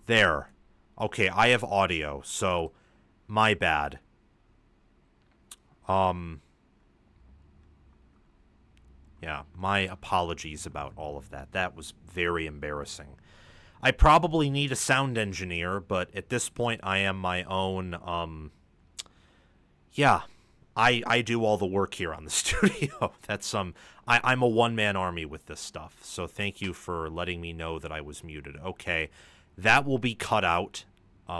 There. Okay, I have audio, so my bad. Um, yeah, my apologies about all of that. That was very embarrassing. I probably need a sound engineer, but at this point I am my own yeah, I do all the work here on the studio. That's I'm a one man army with this stuff. So thank you for letting me know that I was muted. Okay, that will be cut out.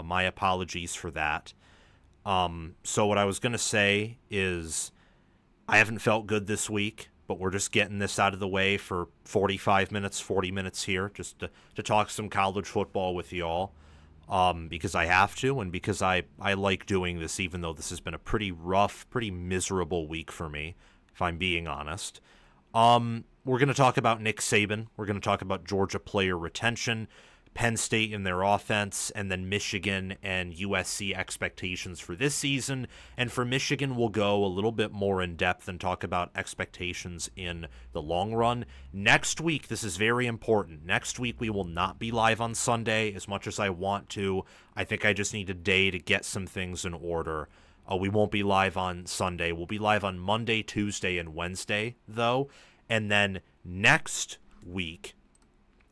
My apologies for that. So what I was gonna say is I haven't felt good this week, but we're just getting this out of the way for 45 minutes, 40 minutes here, just to talk some college football with y'all. Because I have to, and because I like doing this, even though this has been a pretty rough, pretty miserable week for me, if I'm being honest. We're going to talk about Nick Saban. We're going to talk about Georgia player retention, Penn State and their offense, and then Michigan and USC expectations for this season. And for Michigan, we'll go a little bit more in depth and talk about expectations in the long run. Next week, this is very important. Next week, we will not be live on Sunday as much as I want to. I think I just need a day to get some things in order. We won't be live on Sunday. We'll be live on Monday, Tuesday, and Wednesday, though. And then next week,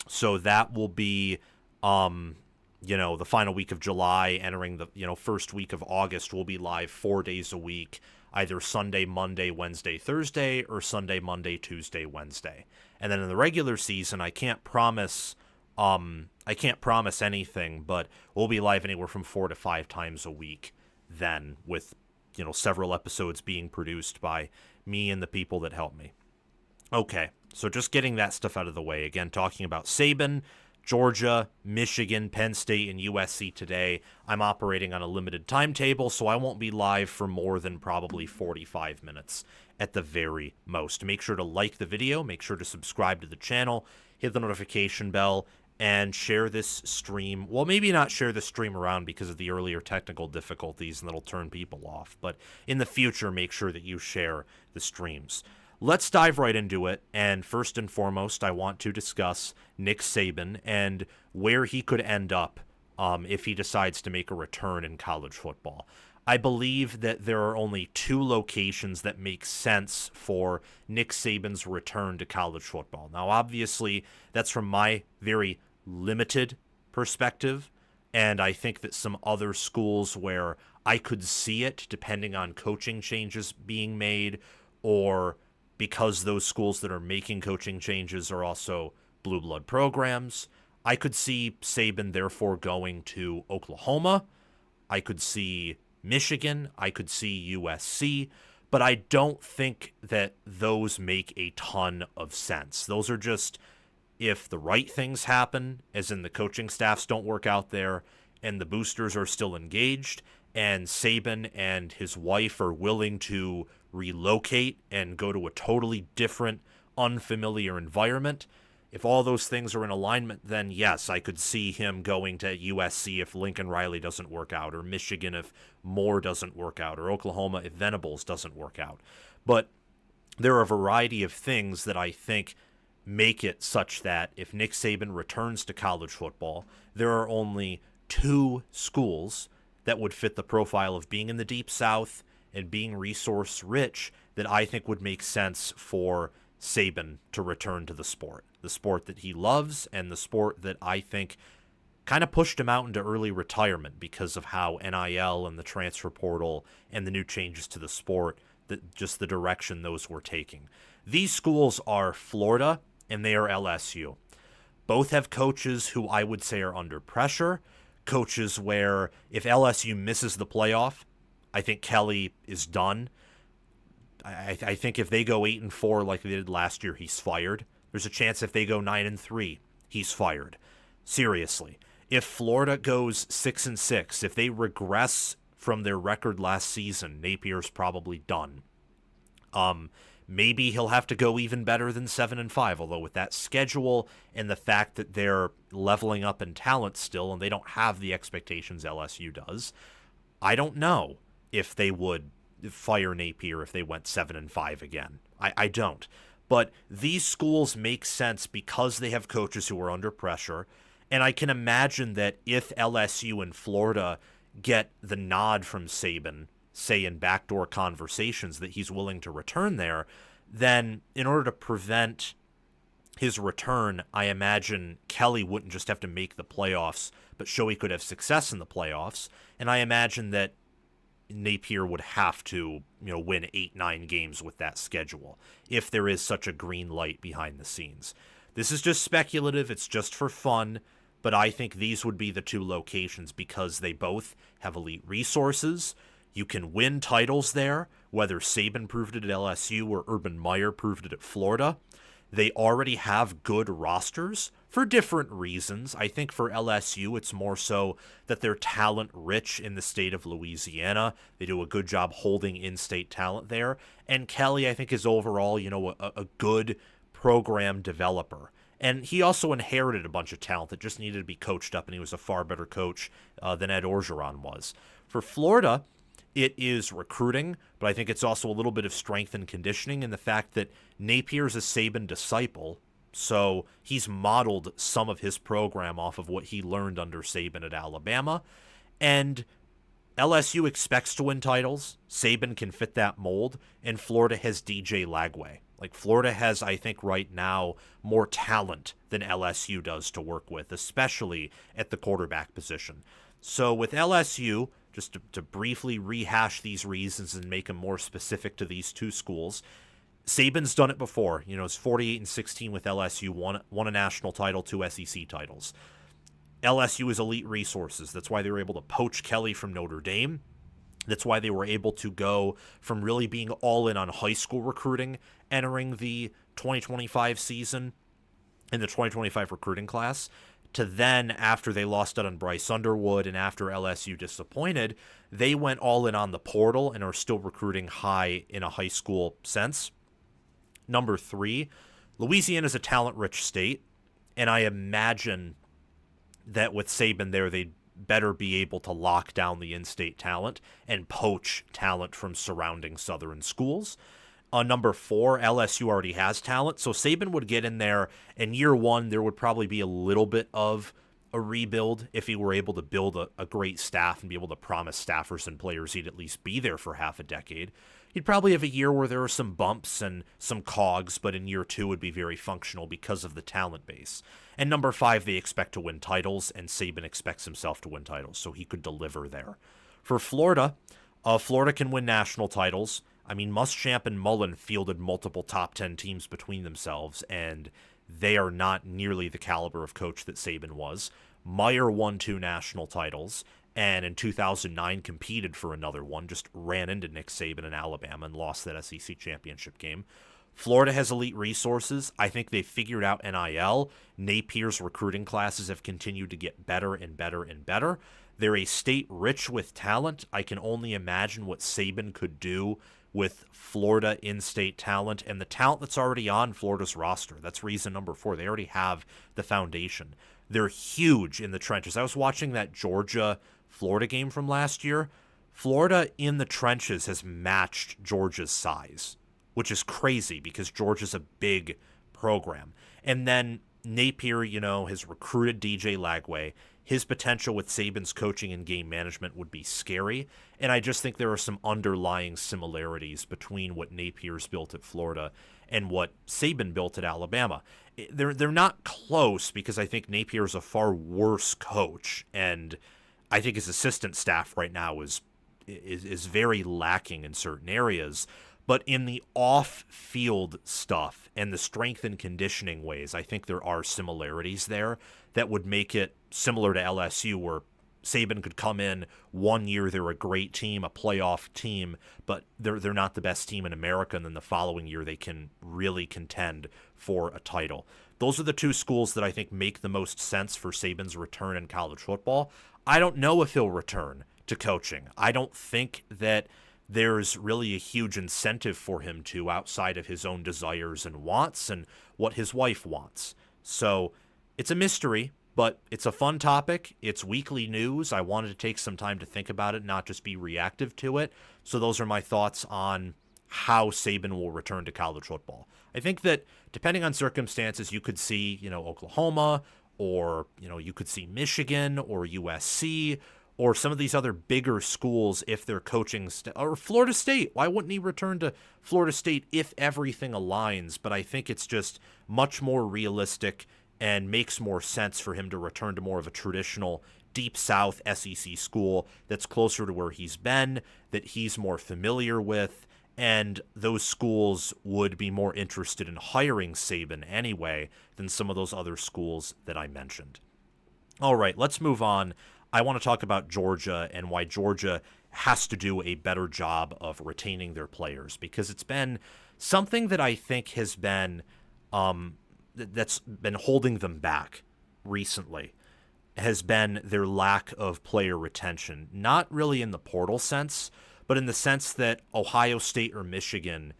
so that will be the final week of July, entering the, first week of August, we'll be live 4 days a week, either Sunday, Monday, Wednesday, Thursday, or Sunday, Monday, Tuesday, Wednesday. And then in the regular season, I can't promise anything, but we'll be live anywhere from 4 to 5 times a week then, with, several episodes being produced by me and the people that help me. Okay, so just getting that stuff out of the way. Again, talking about Saban, Georgia, Michigan, Penn State, and USC today. I'm operating on a limited timetable, so I won't be live for more than probably 45 minutes at the very most. Make sure to like the video, make sure to subscribe to the channel, hit the notification bell, and share this stream. Well, maybe not share the stream around because of the earlier technical difficulties, and that'll turn people off. But in the future, make sure that you share the streams. Let's dive right into it, and first and foremost, I want to discuss Nick Saban and where he could end up if he decides to make a return in college football. I believe that there are only 2 locations that make sense for Nick Saban's return to college football. Now, obviously, that's from my very limited perspective, and I think that some other schools where I could see it, depending on coaching changes being made, or because those schools that are making coaching changes are also blue blood programs. I could see Saban therefore going to Oklahoma. I could see Michigan. I could see USC. But I don't think that those make a ton of sense. Those are just if the right things happen, as in the coaching staffs don't work out there and the boosters are still engaged, and Saban and his wife are willing to relocate and go to a totally different, unfamiliar environment. If all those things are in alignment, then yes, I could see him going to USC if Lincoln Riley doesn't work out, or Michigan if Moore doesn't work out, or Oklahoma if Venables doesn't work out. But there are a variety of things that I think make it such that if Nick Saban returns to college football, there are only 2 schools that would fit the profile of being in the Deep South and being resource rich that I think would make sense for Saban to return to the sport that he loves, and the sport that I think kind of pushed him out into early retirement because of how NIL and the transfer portal and the new changes to the sport, that just the direction those were taking. These schools are Florida and they are LSU. Both have coaches who I would say are under pressure, coaches where if LSU misses the playoff, I think Kelly is done. I think if they go 8-4 like they did last year, he's fired. There's a chance if they go 9-3, he's fired. Seriously. If Florida goes 6-6, if they regress from their record last season, Napier's probably done. Maybe he'll have to go even better than 7-5, although with that schedule and the fact that they're leveling up in talent still and they don't have the expectations LSU does, I don't know if they would fire Napier if they went 7-5 again. I don't. But these schools make sense because they have coaches who are under pressure And I can imagine that if LSU and Florida get the nod from Saban, say in backdoor conversations that he's willing to return there, then in order to prevent his return, I imagine Kelly wouldn't just have to make the playoffs, but show he could have success in the playoffs. And I imagine that Napier would have to, win 8-9 games with that schedule if there is such a green light behind the scenes. This is just speculative. It's just for fun. But I think these would be the two locations because they both have elite resources. You can win titles there, whether Saban proved it at LSU or Urban Meyer proved it at Florida. They already have good rosters for different reasons. I think for LSU, it's more so that they're talent rich in the state of Louisiana. They do a good job holding in-state talent there. And Kelly, I think, is overall, a good program developer. And he also inherited a bunch of talent that just needed to be coached up, and he was a far better coach than Ed Orgeron was. For Florida, it is recruiting, but I think it's also a little bit of strength and conditioning in the fact that Napier's a Saban disciple, so he's modeled some of his program off of what he learned under Saban at Alabama. And LSU expects to win titles. Saban can fit that mold, and Florida has DJ Lagway. Like, Florida has, I think, right now more talent than LSU does to work with, especially at the quarterback position. So with LSU, just to briefly rehash these reasons and make them more specific to these two schools, Saban's done it before. It's 48-16 with LSU, won a national title, 2 SEC titles. LSU is elite resources. That's why they were able to poach Kelly from Notre Dame. That's why they were able to go from really being all in on high school recruiting entering the 2025 season in the 2025 recruiting class to then, after they lost out on Bryce Underwood and after LSU disappointed, they went all in on the portal and are still recruiting high in a high school sense. Number 3, Louisiana is a talent-rich state, and I imagine that with Saban there, they'd better be able to lock down the in-state talent and poach talent from surrounding southern schools. Number 4, LSU already has talent, so Saban would get in there, and year 1, there would probably be a little bit of a rebuild if he were able to build a great staff and be able to promise staffers and players he'd at least be there for half a decade. He'd probably have a year where there are some bumps and some cogs, but in year 2 would be very functional because of the talent base. And number 5, they expect to win titles, and Saban expects himself to win titles, so he could deliver there. For Florida, Florida can win national titles. I mean, Muschamp and Mullen fielded multiple top 10 teams between themselves, and they are not nearly the caliber of coach that Saban was. Meyer won 2 national titles, and in 2009 competed for another one, just ran into Nick Saban in Alabama and lost that SEC championship game. Florida has elite resources. I think they figured out NIL. Napier's recruiting classes have continued to get better and better and better. They're a state rich with talent. I can only imagine what Saban could do with Florida in-state talent and the talent that's already on Florida's roster. That's reason number 4. They already have the foundation. They're huge in the trenches. I was watching that Georgia-Florida game from last year. Florida in the trenches has matched Georgia's size, which is crazy because Georgia's a big program. And then Napier, has recruited DJ Lagway. His potential with Saban's coaching and game management would be scary. And I just think there are some underlying similarities between what Napier's built at Florida and what Saban built at Alabama. They're not close because I think Napier's a far worse coach. And I think his assistant staff right now is very lacking in certain areas. But in the off-field stuff and the strength and conditioning ways, I think there are similarities there that would make it similar to LSU, where Saban could come in one year, they're a great team, a playoff team, but they're not the best team in America, and then the following year they can really contend for a title. Those are the two schools that I think make the most sense for Saban's return in college football. I don't know if he'll return to coaching. I don't think that there's really a huge incentive for him to outside of his own desires and wants and what his wife wants. So it's a mystery, but it's a fun topic. It's weekly news. I wanted to take some time to think about it, not just be reactive to it. So those are my thoughts on how Saban will return to college football. I think that depending on circumstances, you could see, Oklahoma or, you could see Michigan or USC or some of these other bigger schools if they're coaching, or Florida State. Why wouldn't he return to Florida State if everything aligns? But I think it's just much more realistic and makes more sense for him to return to more of a traditional Deep South SEC school that's closer to where he's been, that he's more familiar with, and those schools would be more interested in hiring Saban anyway than some of those other schools that I mentioned. All right, let's move on. I want to talk about Georgia and why Georgia has to do a better job of retaining their players, because it's been something that I think has been that's been holding them back recently, has been their lack of player retention. Not really in the portal sense, but in the sense that Ohio State or Michigan,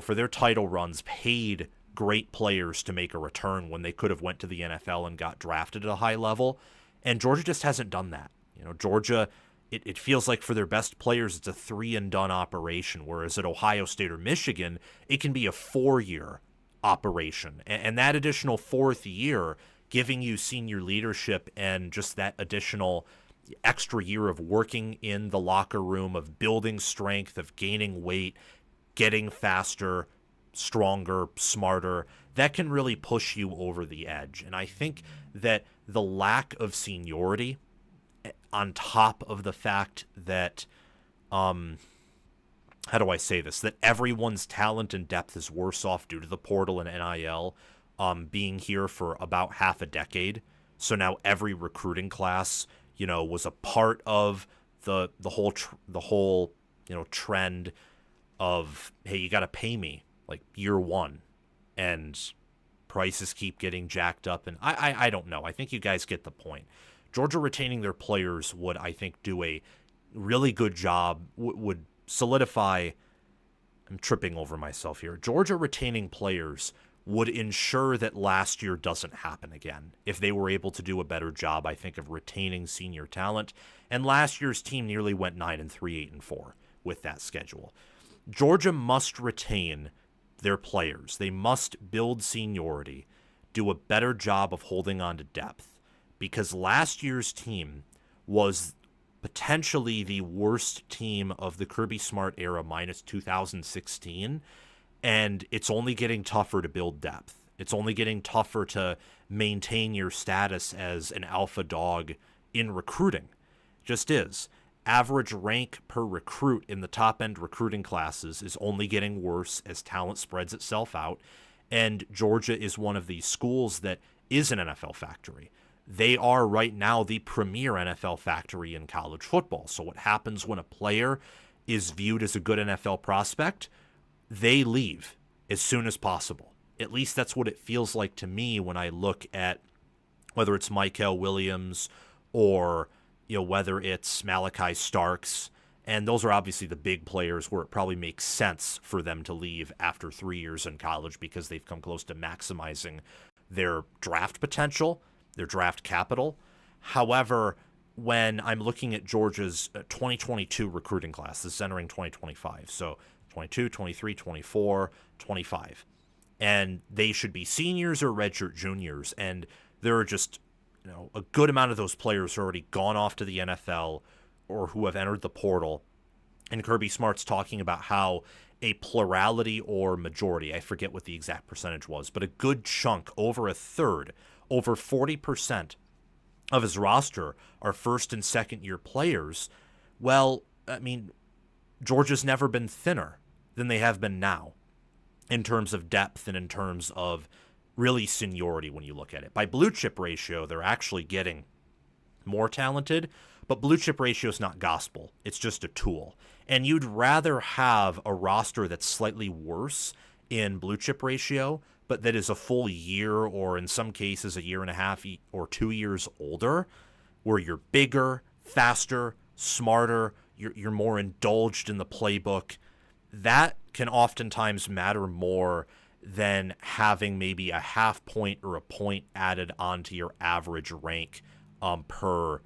for their title runs, paid great players to make a return when they could have went to the NFL and got drafted at a high level. And Georgia just hasn't done that. Georgia, it feels like for their best players, it's a 3-and-done operation, whereas at Ohio State or Michigan, it can be a 4-year operation. And that additional 4th year, giving you senior leadership and just that additional extra year of working in the locker room, of building strength, of gaining weight, getting faster, stronger, smarter, that can really push you over the edge. And I think that the lack of seniority, on top of the fact that, how do I say this, that everyone's talent and depth is worse off due to the portal and NIL being here for about half a decade. So now every recruiting class, was a part of the whole trend of, hey, you got to pay me like year one, and prices keep getting jacked up. And I don't know. I think you guys get the point. Georgia retaining their players would, I think, do a really good job, would solidify. I'm tripping over myself here. Georgia retaining players would ensure that last year doesn't happen again if they were able to do a better job, I think, of retaining senior talent. And last year's team nearly went 9-3, 8-4 with that schedule. Georgia must retain their players. They must build seniority, do a better job of holding on to depth, because last year's team was potentially the worst team of the Kirby Smart era minus 2016. And it's only getting tougher to build depth. It's only getting tougher to maintain your status as an alpha dog in recruiting. Just is. Average rank per recruit in the top-end recruiting classes is only getting worse as talent spreads itself out. And Georgia is one of these schools that is an NFL factory. They are right now the premier NFL factory in college football. So what happens when a player is viewed as a good NFL prospect? They leave as soon as possible. At least that's what it feels like to me when I look at whether it's Michael Williams or whether it's Malachi Starks. And those are obviously the big players where it probably makes sense for them to leave after 3 years in college because they've come close to maximizing their draft potential, their draft capital. However, when I'm looking at Georgia's 2022 recruiting class, this is entering 2025, so 22, 23, 24, 25. And they should be seniors or redshirt juniors. And there are just, a good amount of those players who are already gone off to the NFL or who have entered the portal. And Kirby Smart's talking about how a plurality or majority, I forget what the exact percentage was, but a good chunk, over a third, over 40% of his roster are first and second year players. Well, I mean, Georgia's never been thinner than they have been now in terms of depth and in terms of really seniority when you look at it. By blue chip ratio, they're actually getting more talented, but blue chip ratio is not gospel. It's just a tool. And you'd rather have a roster that's slightly worse in blue chip ratio, but that is a full year or in some cases a year and a half or 2 years older, where you're bigger, faster, smarter, you're more indulged in the playbook. That can oftentimes matter more than having maybe a half point or a point added onto your average rank per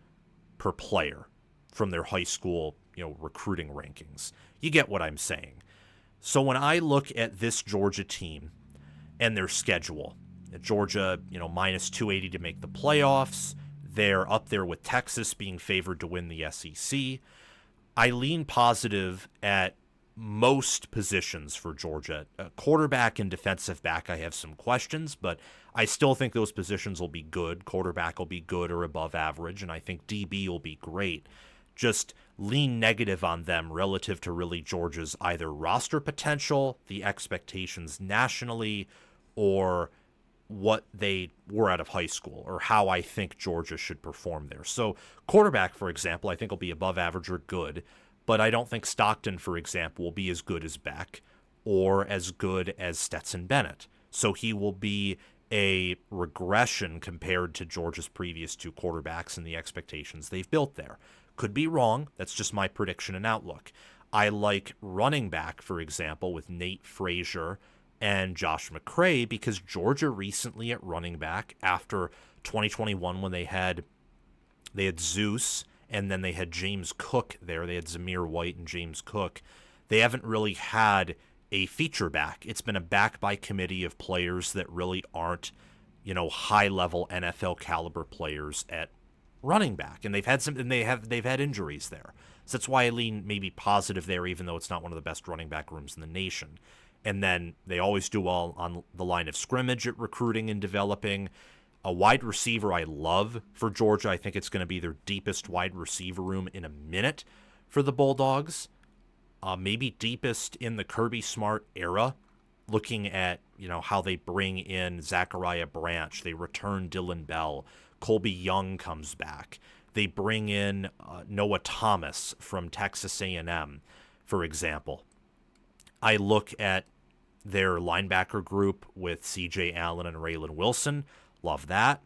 player from their high school, recruiting rankings. You get what I'm saying. So when I look at this Georgia team and their schedule, Georgia, minus 280 to make the playoffs. They're up there with Texas being favored to win the SEC. I lean positive at most positions for Georgia. Quarterback and defensive back, I have some questions, but I still think those positions will be good. Quarterback will be good or above average, and I think DB will be great. Just lean negative on them relative to really Georgia's either roster potential, the expectations nationally, or what they were out of high school, or how I think Georgia should perform there. So quarterback, for example, I think will be above average or good, but I don't think Stockton, for example, will be as good as Beck or as good as Stetson Bennett. So he will be a regression compared to Georgia's previous two quarterbacks and the expectations they've built there. Could be wrong. That's just my prediction and outlook. I like running back, for example, with Nate Frazier and Josh McCray, because Georgia recently at running back, after 2021 when they had Zeus and then they had James Cook there, they had Zamir White and James Cook, they haven't really had a feature back. It's been a back by committee of players that really aren't, high-level NFL caliber players at running back, and they've had injuries there. So that's why I lean maybe positive there, even though it's not one of the best running back rooms in the nation. And then they always do well on the line of scrimmage at recruiting and developing. A wide receiver I love for Georgia. I think it's going to be their deepest wide receiver room in a minute for the Bulldogs. Maybe deepest in the Kirby Smart era, looking at how they bring in Zachariah Branch. They return Dylan Bell. Colby Young comes back. They bring in Noah Thomas from Texas A&M, for example. I look at their linebacker group with C.J. Allen and Raylan Wilson. Love that.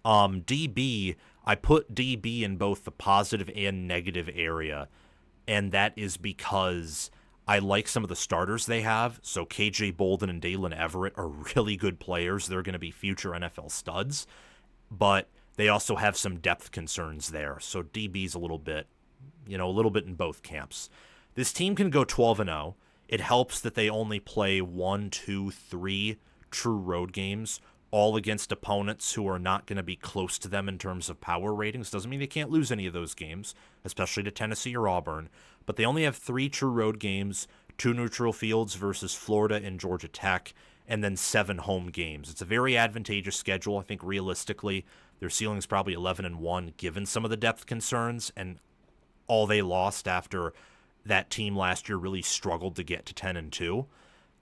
DB, I put DB in both the positive and negative area, and that is because I like some of the starters they have. So K.J. Bolden and Dalen Everett are really good players. They're going to be future NFL studs, but they also have some depth concerns there. So DB's a little bit in both camps. This team can go 12-0. It helps that they only play 1, 2, 3 true road games, all against opponents who are not going to be close to them in terms of power ratings. Doesn't mean they can't lose any of those games, especially to Tennessee or Auburn. But they only have 3 true road games, 2 neutral fields versus Florida and Georgia Tech, and then 7 home games. It's a very advantageous schedule. I think realistically, their ceiling is probably 11-1, given some of the depth concerns and all they lost after that team last year really struggled to get to 10-2.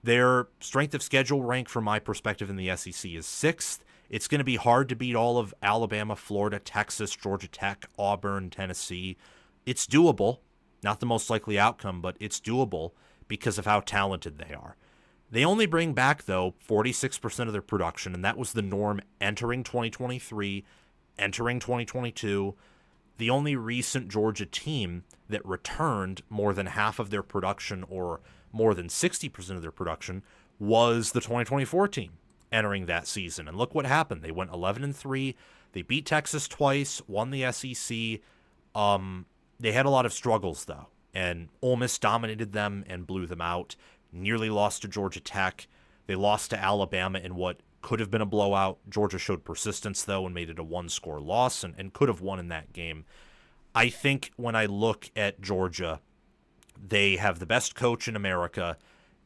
Their strength of schedule rank, from my perspective in the SEC, is 6th. It's going to be hard to beat all of Alabama, Florida, Texas, Georgia Tech, Auburn, Tennessee. It's doable. Not the most likely outcome, but it's doable because of how talented they are. They only bring back, though, 46% of their production, and that was the norm entering 2023, entering 2022. The only recent Georgia team that returned more than half of their production, or more than 60% of their production, was the 2024 team entering that season. And look what happened. They went 11-3. They beat Texas twice, won the SEC. They had a lot of struggles, though, and Ole Miss dominated them and blew them out. Nearly lost to Georgia Tech. They lost to Alabama in what could have been a blowout. Georgia showed persistence, though, and made it a 1-score loss and could have won in that game. I think when I look at Georgia, they have the best coach in America.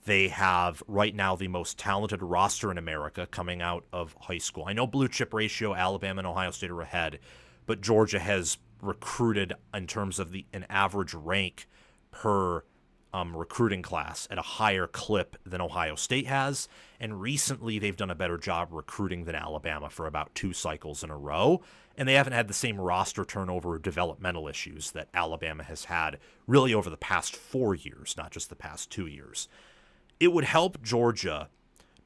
They have, right now, the most talented roster in America coming out of high school. I know blue chip ratio, Alabama and Ohio State are ahead, but Georgia has recruited in terms of an average rank per recruiting class at a higher clip than Ohio State has, and recently they've done a better job recruiting than Alabama for about 2 cycles in a row, and they haven't had the same roster turnover or developmental issues that Alabama has had really over the past 4 years, not just the past 2 years. It would help Georgia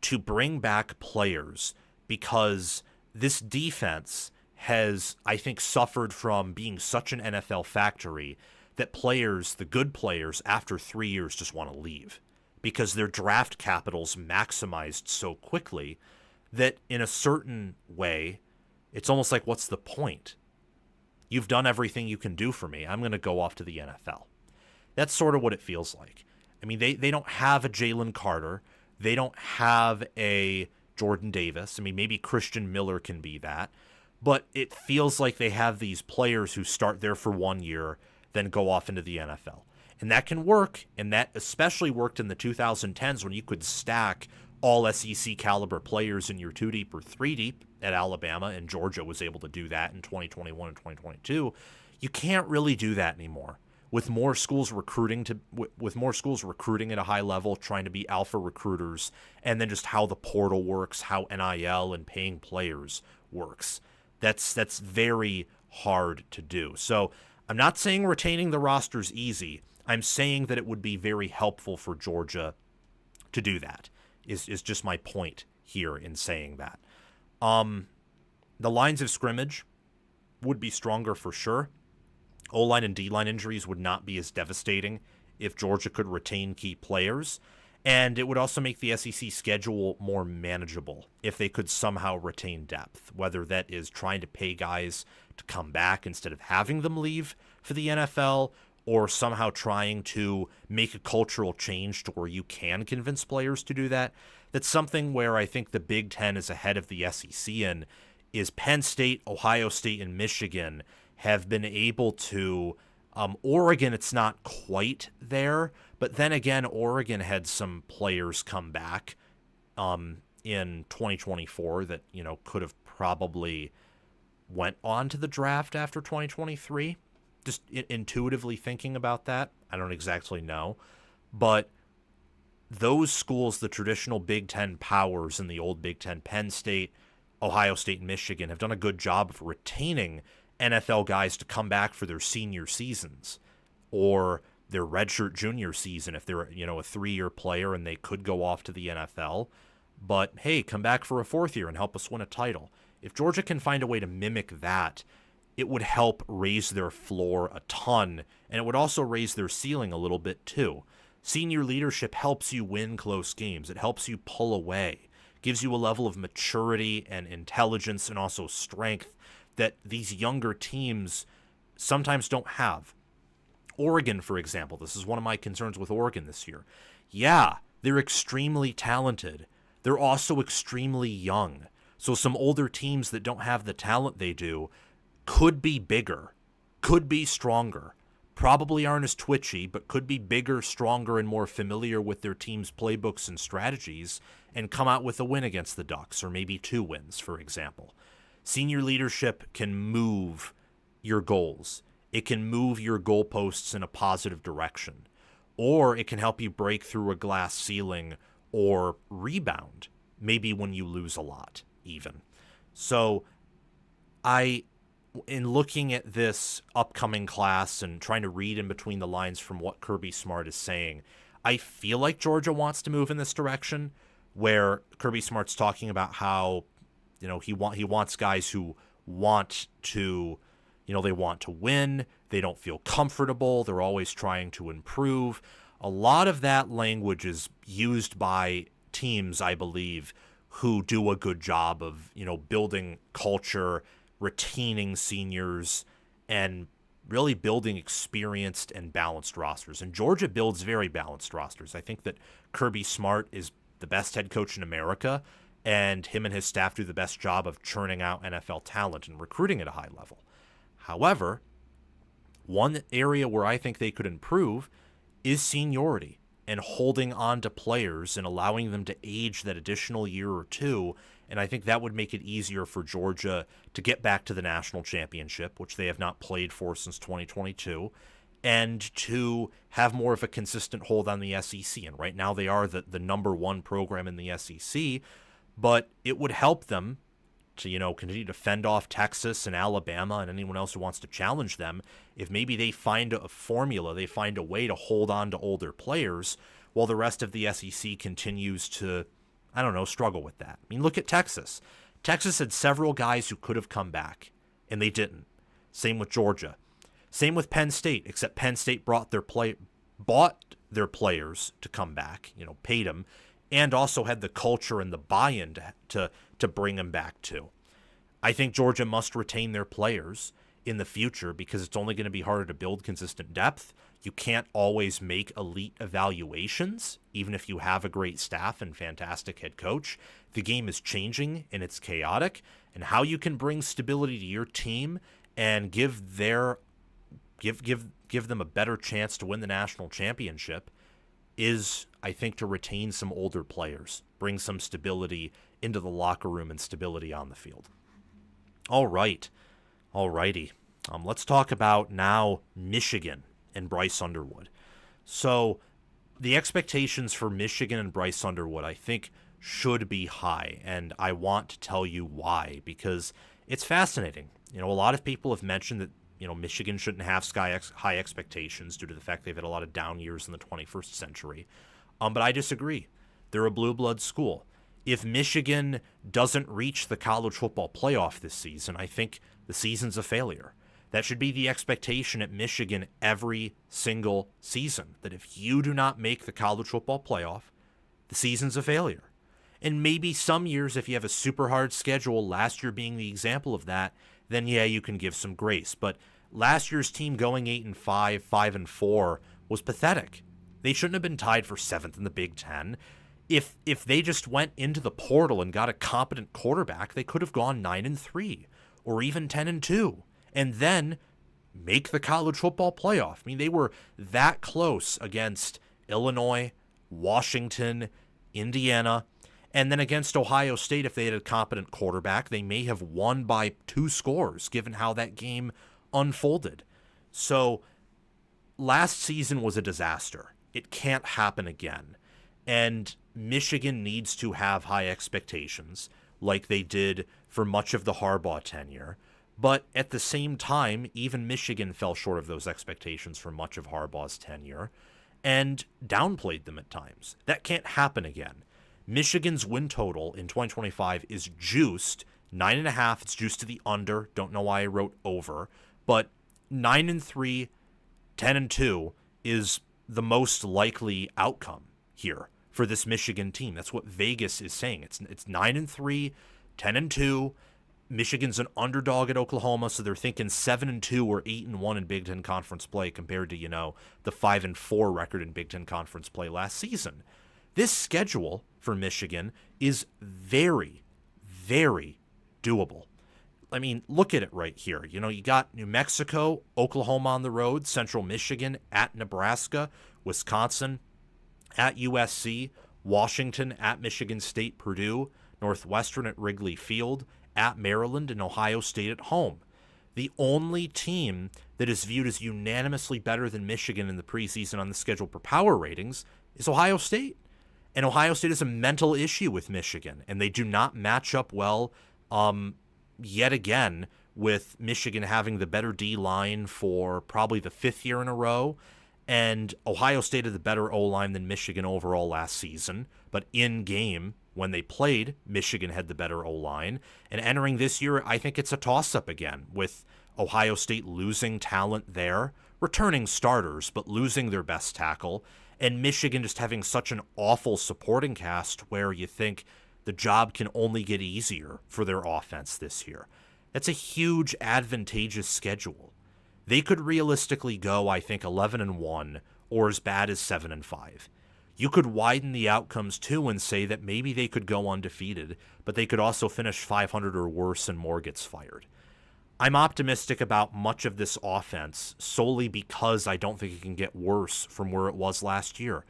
to bring back players because this defense has, I think, suffered from being such an NFL factory that players, the good players, after 3 years just want to leave because their draft capital's maximized so quickly that in a certain way, it's almost like, what's the point? You've done everything you can do for me. I'm going to go off to the NFL. That's sort of what it feels like. I mean, they don't have a Jalen Carter. They don't have a Jordan Davis. I mean, maybe Christian Miller can be that. But it feels like they have these players who start there for 1 year, then go off into the NFL. And that can work, and that especially worked in the 2010s when you could stack all SEC caliber players in your 2-deep or 3-deep at Alabama, and Georgia was able to do that in 2021 and 2022. You can't really do that anymore. With more schools recruiting at a high level, trying to be alpha recruiters, and then just how the portal works, how NIL and paying players works. That's very hard to do. So I'm not saying retaining the roster's easy. I'm saying that it would be very helpful for Georgia to do that, is just my point here in saying that. The lines of scrimmage would be stronger for sure. O-line and D-line injuries would not be as devastating if Georgia could retain key players. And it would also make the SEC schedule more manageable if they could somehow retain depth, whether that is trying to pay guys to come back instead of having them leave for the NFL, or somehow trying to make a cultural change to where you can convince players to do that. That's something where I think the Big Ten is ahead of the SEC in, is Penn State, Ohio State, and Michigan have been able to, Oregon, it's not quite there, but then again, Oregon had some players come back in 2024 that, could have probably went on to the draft after 2023. Just intuitively thinking about that, I don't exactly know. But those schools, the traditional Big Ten powers in the old Big Ten, Penn State, Ohio State, and Michigan, have done a good job of retaining NFL guys to come back for their senior seasons or their redshirt junior season if they're, a 3-year player and they could go off to the NFL. But, hey, come back for a 4th year and help us win a title. If Georgia can find a way to mimic that, it would help raise their floor a ton, and it would also raise their ceiling a little bit too. Senior leadership helps you win close games. It helps you pull away, gives you a level of maturity and intelligence and also strength that these younger teams sometimes don't have. Oregon, for example, this is one of my concerns with Oregon this year. Yeah, they're extremely talented. They're also extremely young. So some older teams that don't have the talent they do could be bigger, could be stronger, probably aren't as twitchy, but could be bigger, stronger, and more familiar with their team's playbooks and strategies and come out with a win against the Ducks, or maybe 2 wins, for example. Senior leadership can move your goals. It can move your goalposts in a positive direction, or it can help you break through a glass ceiling or rebound, maybe when you lose a lot, even. So in looking at this upcoming class and trying to read in between the lines from what Kirby Smart is saying, I feel like Georgia wants to move in this direction, where Kirby Smart's talking about how, he wants guys who want to, they want to win. They don't feel comfortable. They're always trying to improve. A lot of that language is used by teams, I believe, who do a good job of, building culture, retaining seniors, and really building experienced and balanced rosters. And Georgia builds very balanced rosters. I think that Kirby Smart is the best head coach in America, and him and his staff do the best job of churning out NFL talent and recruiting at a high level. However, one area where I think they could improve is seniority and holding on to players and allowing them to age that additional year or 2. And I think that would make it easier for Georgia to get back to the national championship, which they have not played for since 2022, and to have more of a consistent hold on the SEC. And right now they are the number 1 program in the SEC, but it would help them to, continue to fend off Texas and Alabama and anyone else who wants to challenge them if maybe they find a formula, they find a way to hold on to older players while the rest of the SEC continues to, struggle with that. I mean, look at Texas. Texas had several guys who could have come back, and they didn't. Same with Georgia. Same with Penn State, except Penn State bought their players to come back, paid them, and also had the culture and the buy-in to bring them back too. I think Georgia must retain their players in the future because it's only going to be harder to build consistent depth. You can't always make elite evaluations, even if you have a great staff and fantastic head coach. The game is changing and it's chaotic, and how you can bring stability to your team and give them a better chance to win the national championship is, I think, to retain some older players, bring some stability into the locker room and stability on the field. Alrighty. Let's talk about now Michigan and Bryce Underwood. So the expectations for Michigan and Bryce Underwood, I think, should be high, and I want to tell you why, because it's fascinating. A lot of people have mentioned that Michigan shouldn't have high expectations due to the fact they've had a lot of down years in the 21st century. But I disagree. They're a blue blood school. If Michigan doesn't reach the college football playoff this season, I think the season's a failure. That should be the expectation at Michigan every single season, that if you do not make the college football playoff, the season's a failure. And maybe some years, if you have a super hard schedule, last year being the example of that, then yeah, you can give some grace. But last year's team going 8-5, 5-4 was pathetic. They shouldn't have been tied for 7th in the Big Ten. If they just went into the portal and got a competent quarterback, they could have gone 9-3 or even 10-2 and then make the college football playoff. I mean, they were that close against Illinois, Washington, Indiana, and then against Ohio State. If they had a competent quarterback, they may have won by 2 scores, given how that game unfolded. So last season was a disaster. It can't happen again. And Michigan needs to have high expectations like they did for much of the Harbaugh tenure. But at the same time, even Michigan fell short of those expectations for much of Harbaugh's tenure and downplayed them at times. That can't happen again. Michigan's win total in 2025 is juiced 9.5. It's juiced to the under. Don't know why I wrote over. But 9-3, 10-2 is the most likely outcome here for this Michigan team. That's what Vegas is saying. It's 9-3, 10-2. Michigan's an underdog at Oklahoma, so they're thinking 7-2 or 8-1 in Big Ten Conference play compared to, the 5-4 record in Big Ten Conference play last season. This schedule for Michigan is very, very doable. I mean, look at it right here. You got New Mexico, Oklahoma on the road, Central Michigan, at Nebraska, Wisconsin, at USC, Washington, at Michigan State, Purdue, Northwestern at Wrigley Field, at Maryland, and Ohio State at home. The only team that is viewed as unanimously better than Michigan in the preseason on the schedule per power ratings is Ohio State. And Ohio State has a mental issue with Michigan, and they do not match up well yet again, with Michigan having the better D-line for probably the 5th year in a row, and Ohio State had the better O-line than Michigan overall last season. But in game, when they played, Michigan had the better O-line. And entering this year, I think it's a toss-up again, with Ohio State losing talent there, returning starters, but losing their best tackle, and Michigan just having such an awful supporting cast where you think the job can only get easier for their offense this year. That's a huge advantageous schedule. They could realistically go, I think, 11-1 or as bad as 7-5. You could widen the outcomes too and say that maybe they could go undefeated, but they could also finish 500 or worse and Moore gets fired. I'm optimistic about much of this offense solely because I don't think it can get worse from where it was last year.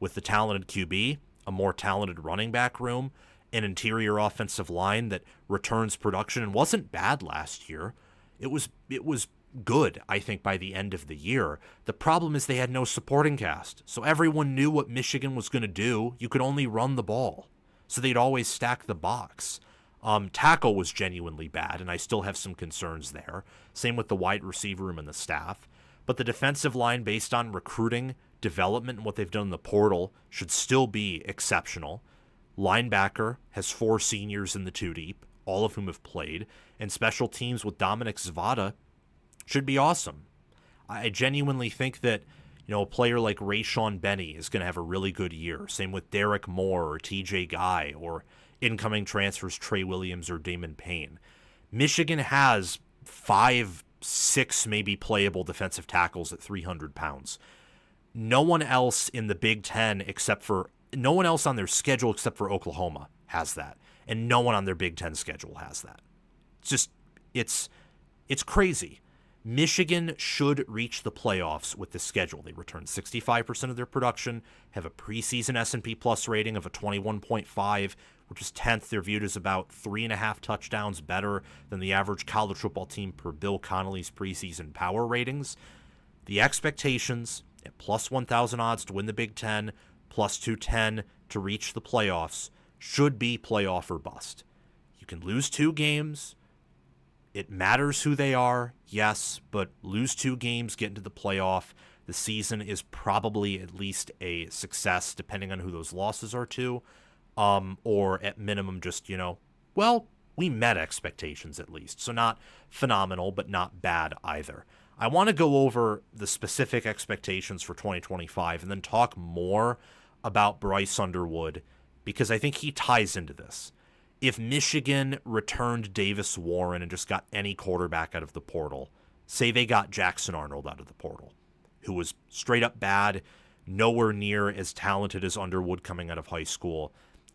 With the talented QB, a more talented running back room, an interior offensive line that returns production and wasn't bad last year. It was good, I think, by the end of the year. The problem is they had no supporting cast, so everyone knew what Michigan was going to do. You could only run the ball, so they'd always stack the box. Tackle was genuinely bad, and I still have some concerns there. Same with the wide receiver room and the staff. But the defensive line, based on recruiting, development, and what they've done in the portal, should still be exceptional. Linebacker has 4 seniors in the 2-deep, all of whom have played, and special teams with Dominic Zvada should be awesome. I genuinely think that, a player like Rayshon Benny is going to have a really good year. Same with Derek Moore or TJ Guy or incoming transfers Trey Williams or Damon Payne. Michigan has 5, 6 maybe playable defensive tackles at 300 pounds. No one else in the Big Ten no one else on their schedule except for Oklahoma has that. And no one on their Big Ten schedule has that. It's crazy. Michigan should reach the playoffs with the schedule. They return 65% of their production, have a preseason S&P Plus rating of a 21.5, which is 10th. They're viewed as about 3.5 touchdowns better than the average college football team per Bill Connolly's preseason power ratings. The expectations at plus 1,000 odds to win the Big Ten, plus 210 to reach the playoffs, should be playoff or bust. You can lose 2 games. It matters who they are, yes, but lose 2 games, get into the playoff. The season is probably at least a success, depending on who those losses are to. Or at minimum, just, we met expectations at least. So not phenomenal, but not bad either. I want to go over the specific expectations for 2025 and then talk more about Bryce Underwood, because I think he ties into this. If Michigan returned Davis Warren and just got any quarterback out of the portal, say they got Jackson Arnold out of the portal, who was straight up bad, nowhere near as talented as Underwood coming out of high school,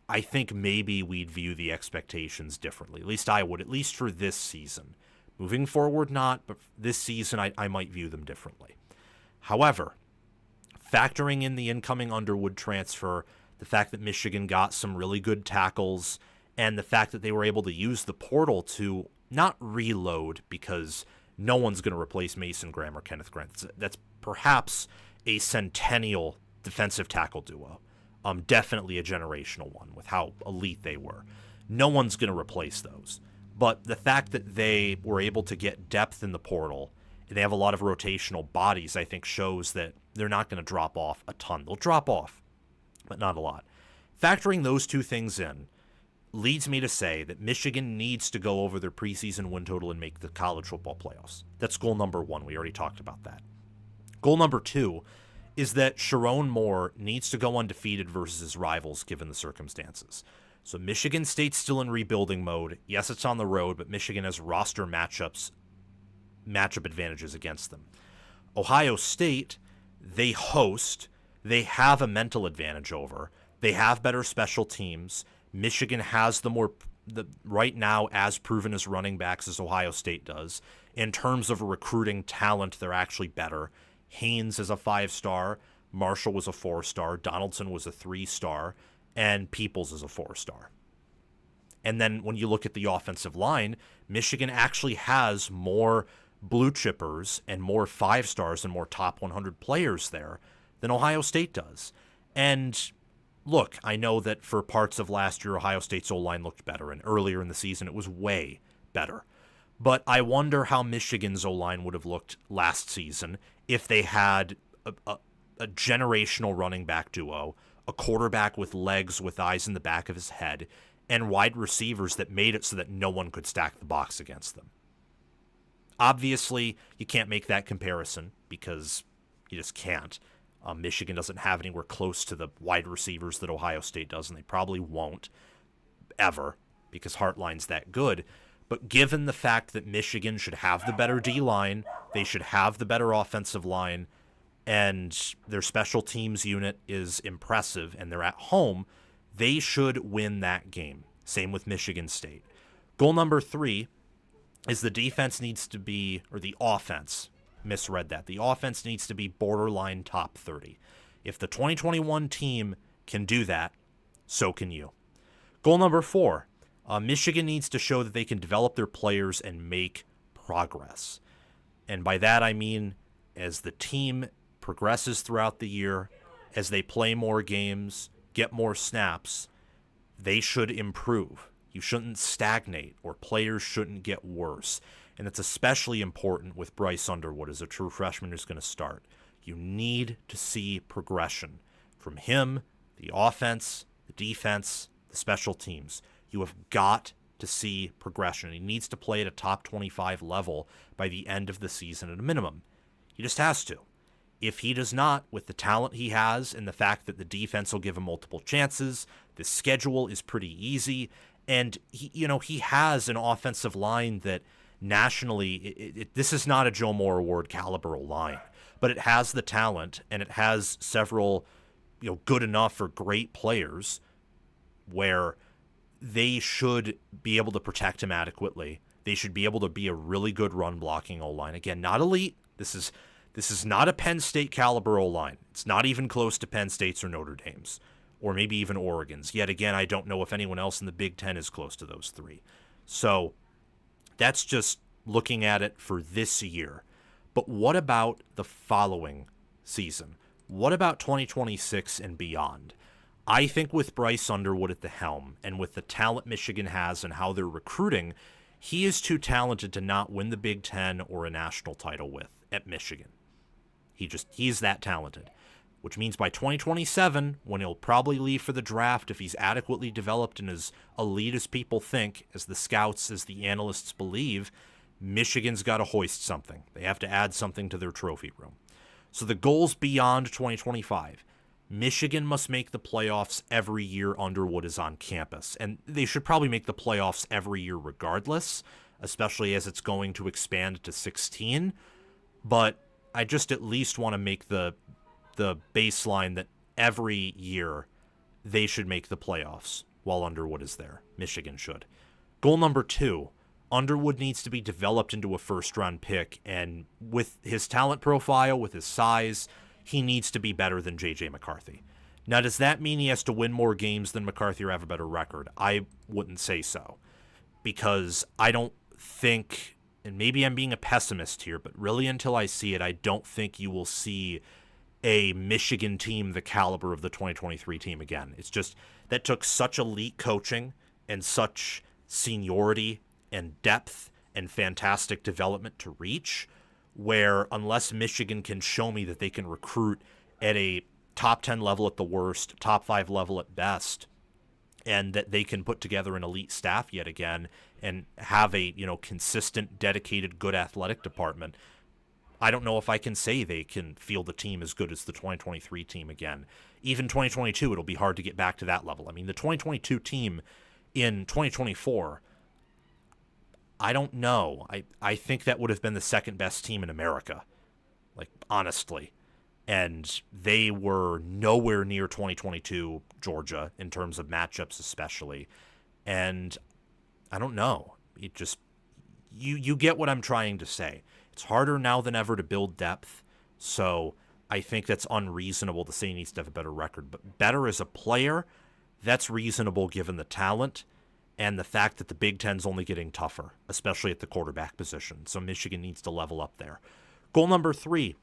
I think maybe we'd view the expectations differently. At least I would, at least for this season. Moving forward, not, but this season I might view them differently. However, factoring in the incoming Underwood transfer, the fact that Michigan got some really good tackles, and the fact that they were able to use the portal to not reload, because no one's going to replace Mason Graham or Kenneth Grant. That's perhaps a centennial defensive tackle duo. Definitely a generational one with how elite they were. No one's going to replace those. But the fact that they were able to get depth in the portal, and they have a lot of rotational bodies, I think shows that they're not going to drop off a ton. They'll drop off, but not a lot. Factoring those 2 things in leads me to say that Michigan needs to go over their preseason win total and make the college football playoffs. That's goal number 1. We already talked about that. Goal number 2 is that Brycen Moore needs to go undefeated versus his rivals given the circumstances. So Michigan State's still in rebuilding mode. Yes, it's on the road, but Michigan has roster matchup advantages against them. Ohio State, they host. They have a mental advantage over. They have better special teams. Michigan has right now as proven as running backs as Ohio State does. In terms of recruiting talent, they're actually better. Haynes is a 5-star. Marshall was a 4-star. Donaldson was a 3-star. And Peoples is a 4-star. And then when you look at the offensive line, Michigan actually has more blue chippers and more 5-stars and more top 100 players there than Ohio State does. And look, I know that for parts of last year, Ohio State's O-line looked better, and earlier in the season it was way better. But I wonder how Michigan's O-line would have looked last season if they had a generational running back duo, a quarterback with legs with eyes in the back of his head, and wide receivers that made it so that no one could stack the box against them. Obviously, you can't make that comparison because you just can't. Michigan doesn't have anywhere close to the wide receivers that Ohio State does, and they probably won't ever because Hartline's that good. But given the fact that Michigan should have the better D-line, they should have the better offensive line, and their special teams unit is impressive, and they're at home, they should win that game. Same with Michigan State. Goal number 3 is the defense needs to be, or the offense, misread that. The offense needs to be borderline top 30. If the 2021 team can do that, so can you. Goal number 4, Michigan needs to show that they can develop their players and make progress. And by that I mean as the team progresses throughout the year, as they play more games, get more snaps, they should improve. You shouldn't stagnate, or players shouldn't get worse. And it's especially important with Bryce Underwood as a true freshman who's going to start. You need to see progression from him, the offense, the defense, the special teams. You have got to see progression. He needs to play at a top 25 level by the end of the season at a minimum. He just has to. If he does not, with the talent he has and the fact that the defense will give him multiple chances, the schedule is pretty easy, and he has an offensive line that nationally, this is not a Joe Moore Award caliber line, but it has the talent and it has several, good enough or great players where they should be able to protect him adequately. They should be able to be a really good run blocking O-line. Again, not elite. This is not a Penn State caliber O-line. It's not even close to Penn State's or Notre Dame's, or maybe even Oregon's. Yet again, I don't know if anyone else in the Big Ten is close to those three. So that's just looking at it for this year. But what about the following season? What about 2026 and beyond? I think with Bryce Underwood at the helm and with the talent Michigan has and how they're recruiting, he is too talented to not win the Big Ten or a national title with at Michigan. He's that talented, which means by 2027, when he'll probably leave for the draft, if he's adequately developed and as elite as people think, as the scouts, as the analysts believe, Michigan's got to hoist something. They have to add something to their trophy room. So the goals beyond 2025. Michigan must make the playoffs every year Underwood is on campus. And they should probably make the playoffs every year regardless, especially as it's going to expand to 16. But I just at least want to make the baseline that every year they should make the playoffs while Underwood is there. Michigan should. Goal number 2. Underwood needs to be developed into a first-round pick, and with his talent profile, with his size, he needs to be better than J.J. McCarthy. Now, does that mean he has to win more games than McCarthy or have a better record? I wouldn't say so, because I don't think, and maybe I'm being a pessimist here, but really until I see it, I don't think you will see a Michigan team the caliber of the 2023 team again. It's just that took such elite coaching and such seniority and depth and fantastic development to reach, where unless Michigan can show me that they can recruit at a top 10 level at the worst, top 5 level at best, and that they can put together an elite staff yet again and have a, consistent, dedicated, good athletic department, I don't know if I can say they can field a team as good as the 2023 team again. Even 2022, it'll be hard to get back to that level. I mean, the 2022 team in 2024, I don't know. I think that would have been the second best team in America, like, honestly. And they were nowhere near 2022 Georgia in terms of matchups especially. And I don't know. It just, you get what I'm trying to say. It's harder now than ever to build depth. So I think that's unreasonable to say he needs to have a better record. But better as a player, that's reasonable given the talent and the fact that the Big Ten's only getting tougher, especially at the quarterback position. So Michigan needs to level up there. Goal number 3,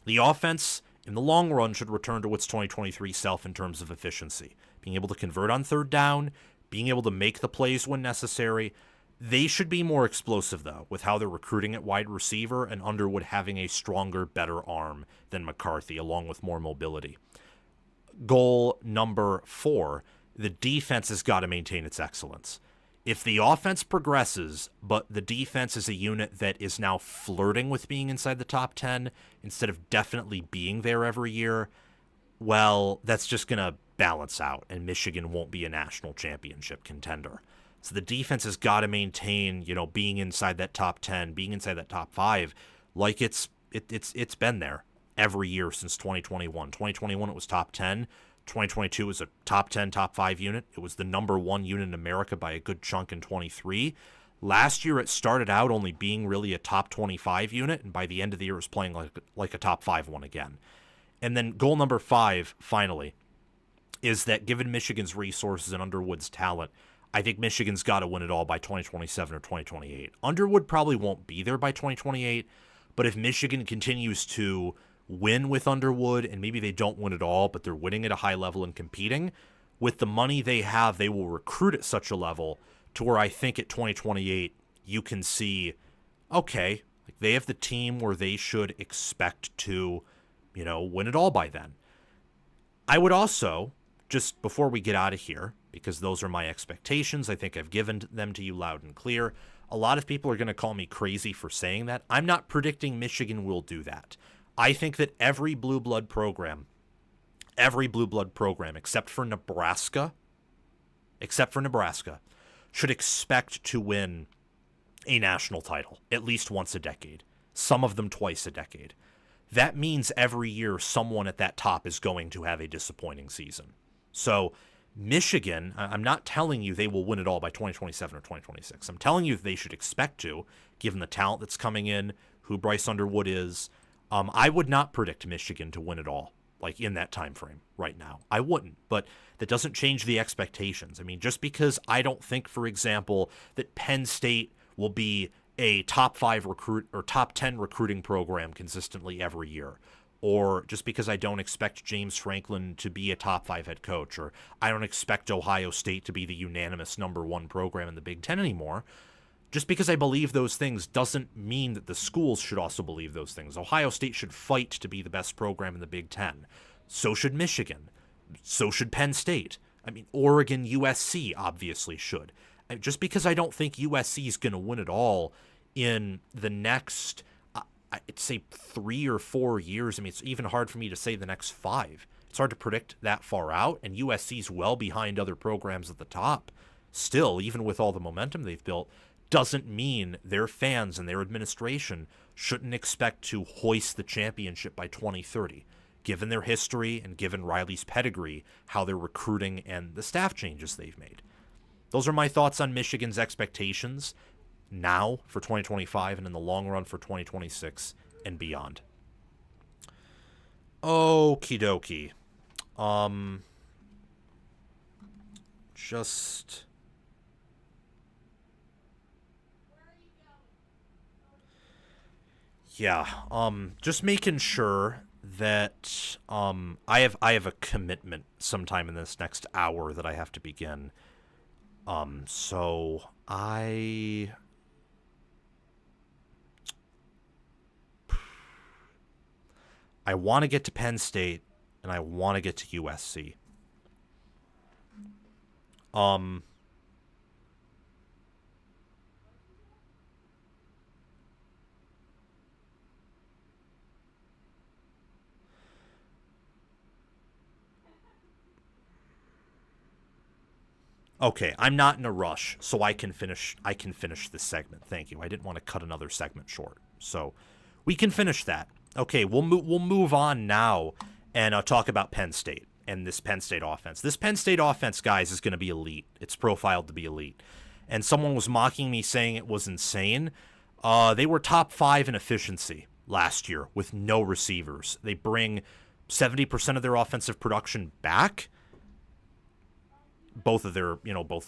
the offense in the long run should return to its 2023 self in terms of efficiency. Being able to convert on third down, being able to make the plays when necessary. They should be more explosive, though, with how they're recruiting at wide receiver and Underwood having a stronger, better arm than McCarthy, along with more mobility. Goal number 4, the defense has got to maintain its excellence. If the offense progresses, but the defense is a unit that is now flirting with being inside the top 10 instead of definitely being there every year, well, that's just going to balance out, and Michigan won't be a national championship contender. So the defense has got to maintain, being inside that top 10, being inside that top 5, like it's been there every year since 2021. 2021 it was top 10. 2022 was a top 10, top 5 unit. It was the number 1 unit in America by a good chunk in 23. Last year, it started out only being really a top 25 unit, and by the end of the year, it was playing like a top 5 one again. And then goal number 5, finally, is that given Michigan's resources and Underwood's talent, I think Michigan's got to win it all by 2027 or 2028. Underwood probably won't be there by 2028, but if Michigan continues to win with Underwood, and maybe they don't win it all, but they're winning at a high level and competing, with the money they have, they will recruit at such a level to where I think at 2028 you can see, okay, like they have the team where they should expect to, win it all by then. I would also, just before we get out of here, because those are my expectations, I think I've given them to you loud and clear. A lot of people are going to call me crazy for saying that. I'm not predicting Michigan will do that. I think that every blue blood program, except for Nebraska, should expect to win a national title at least once a decade, some of them twice a decade. that means every year someone at that top is going to have a disappointing season. So Michigan, I'm not telling you they will win it all by 2027 or 2026. I'm telling you they should expect to, given the talent that's coming in, who Bryce Underwood is. I would not predict Michigan to win it all, like in that time frame right now. I wouldn't, but that doesn't change the expectations. I mean, just because I don't think, for example, that Penn State will be a top 5 recruit or top 10 recruiting program consistently every year, or just because I don't expect James Franklin to be a top 5 head coach, or I don't expect Ohio State to be the unanimous #1 program in the Big Ten anymore, just because I believe those things doesn't mean that the schools should also believe those things. Ohio State should fight to be the best program in the Big Ten. So should Michigan. So should Penn State. I mean, Oregon, USC obviously should. Just because I don't think USC is going to win it all in the next, I'd say 3 or 4 years. I mean, it's even hard for me to say the next 5. It's hard to predict that far out, and USC's well behind other programs at the top. Still, even with all the momentum they've built, doesn't mean their fans and their administration shouldn't expect to hoist the championship by 2030, given their history and given Riley's pedigree, how they're recruiting, and the staff changes they've made. Those are my thoughts on Michigan's expectations now for 2025 and in the long run for 2026 and beyond. Okie dokie. Just making sure that I have a commitment sometime in this next hour that I have to begin. So I want to get to Penn State and I want to get to USC. Okay, I'm not in a rush, so I can finish this segment. Thank you. I didn't want to cut another segment short. So we can finish that. Okay, we'll move on now and talk about Penn State and this Penn State offense. This Penn State offense, guys, is going to be elite. It's profiled to be elite. And someone was mocking me saying it was insane. They were top 5 in efficiency last year with no receivers. They bring 70% of their offensive production back. Both their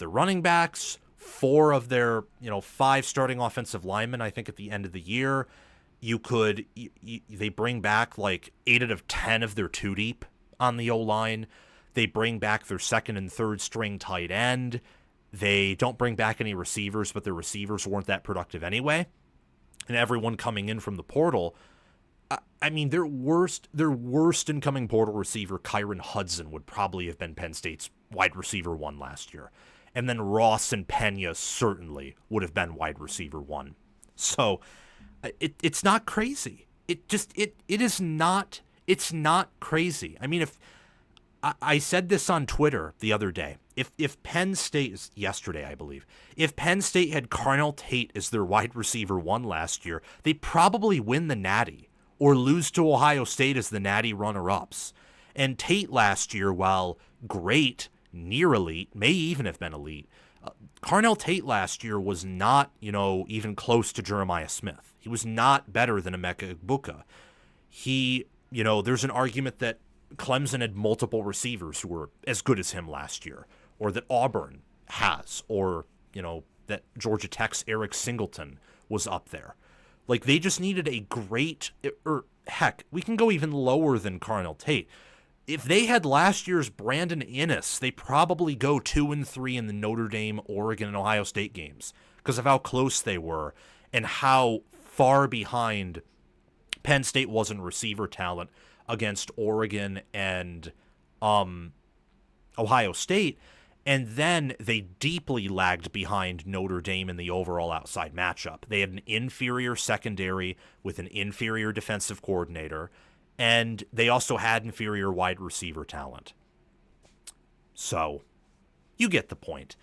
running backs, 4 of their, 5 starting offensive linemen, I think at the end of the year. They bring back like 8 out of 10 of their 2 deep on the O-line. They bring back their 2nd and 3rd string tight end. They don't bring back any receivers, but their receivers weren't that productive anyway. And everyone coming in from the portal, I mean, their worst incoming portal receiver, Kyron Hudson, would probably have been Penn State's wide receiver 1 last year. And then Ross and Pena certainly would have been wide receiver 1. So it's not crazy. It's not crazy. I mean, if I said this on Twitter the other day, if Penn State, yesterday I believe, if Penn State had Carnell Tate as their wide receiver 1 last year, they probably win the Natty or lose to Ohio State as the Natty runner-ups. And Tate last year, while great, near elite, may even have been elite, Carnell Tate last year was not, even close to Jeremiah Smith. He was not better than Emeka Egbuka. There's an argument that Clemson had multiple receivers who were as good as him last year, or that Auburn has, or, that Georgia Tech's Eric Singleton was up there. Like, they just needed a great, or heck, we can go even lower than Carnell Tate. If they had last year's Brandon Inniss, they probably go 2-3 in the Notre Dame, Oregon, and Ohio State games because of how close they were and how far behind Penn State was in receiver talent against Oregon and Ohio State. And then they deeply lagged behind Notre Dame in the overall outside matchup. They had an inferior secondary with an inferior defensive coordinator, and they also had inferior wide receiver talent. So, you get the point.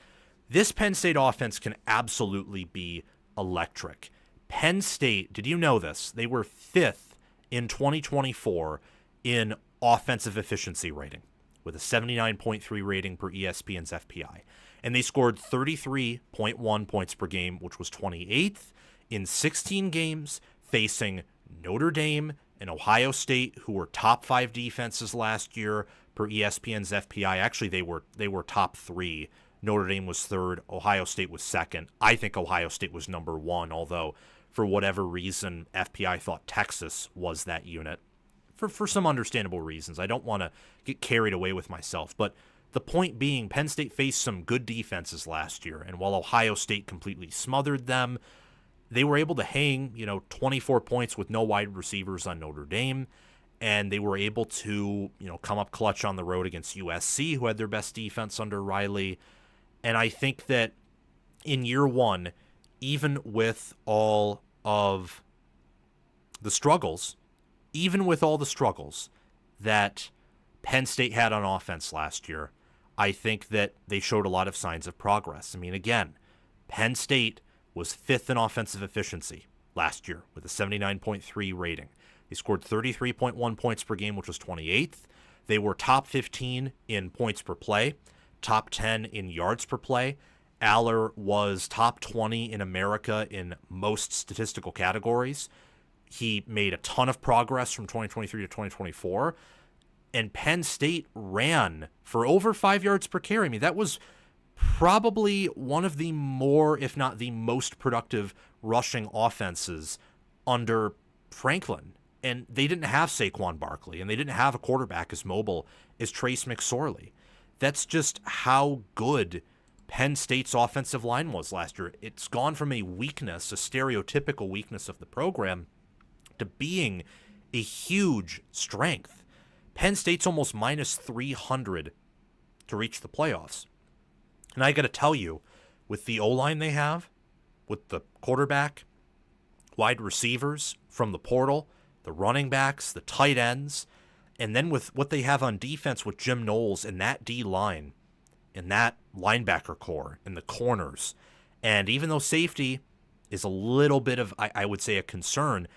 This Penn State offense can absolutely be electric. Penn State, did you know this? They were 5th in 2024 in offensive efficiency rating, with a 79.3 rating per ESPN's FPI. And they scored 33.1 points per game, which was 28th in 16 games, facing Notre Dame and Ohio State, who were top 5 defenses last year per ESPN's FPI. Actually, they were top 3. Notre Dame was 3rd. Ohio State was 2nd. I think Ohio State was number 1, although for whatever reason, FPI thought Texas was that unit. For some understandable reasons. I don't want to get carried away with myself, but the point being, Penn State faced some good defenses last year, and while Ohio State completely smothered them, they were able to hang, 24 points with no wide receivers on Notre Dame, and they were able to, come up clutch on the road against USC, who had their best defense under Riley. And I think that in year one, even with all of the struggles, that Penn State had on offense last year, I think that they showed a lot of signs of progress. I mean, again, Penn State was 5th in offensive efficiency last year with a 79.3 rating. They scored 33.1 points per game, which was 28th. They were top 15 in points per play, top 10 in yards per play. Aller was top 20 in America in most statistical categories. He made a ton of progress from 2023 to 2024. And Penn State ran for over 5 yards per carry. I mean, that was probably one of the more, if not the most productive rushing offenses under Franklin. And they didn't have Saquon Barkley, and they didn't have a quarterback as mobile as Trace McSorley. That's just how good Penn State's offensive line was last year. It's gone from a weakness, a stereotypical weakness of the program, to being a huge strength. Penn State's almost minus 300 to reach the playoffs. And I got to tell you, with the O-line they have, with the quarterback, wide receivers from the portal, the running backs, the tight ends, and then with what they have on defense with Jim Knowles and that D-line, and that linebacker core, and the corners, and even though safety is a little bit of, I would say, a concern,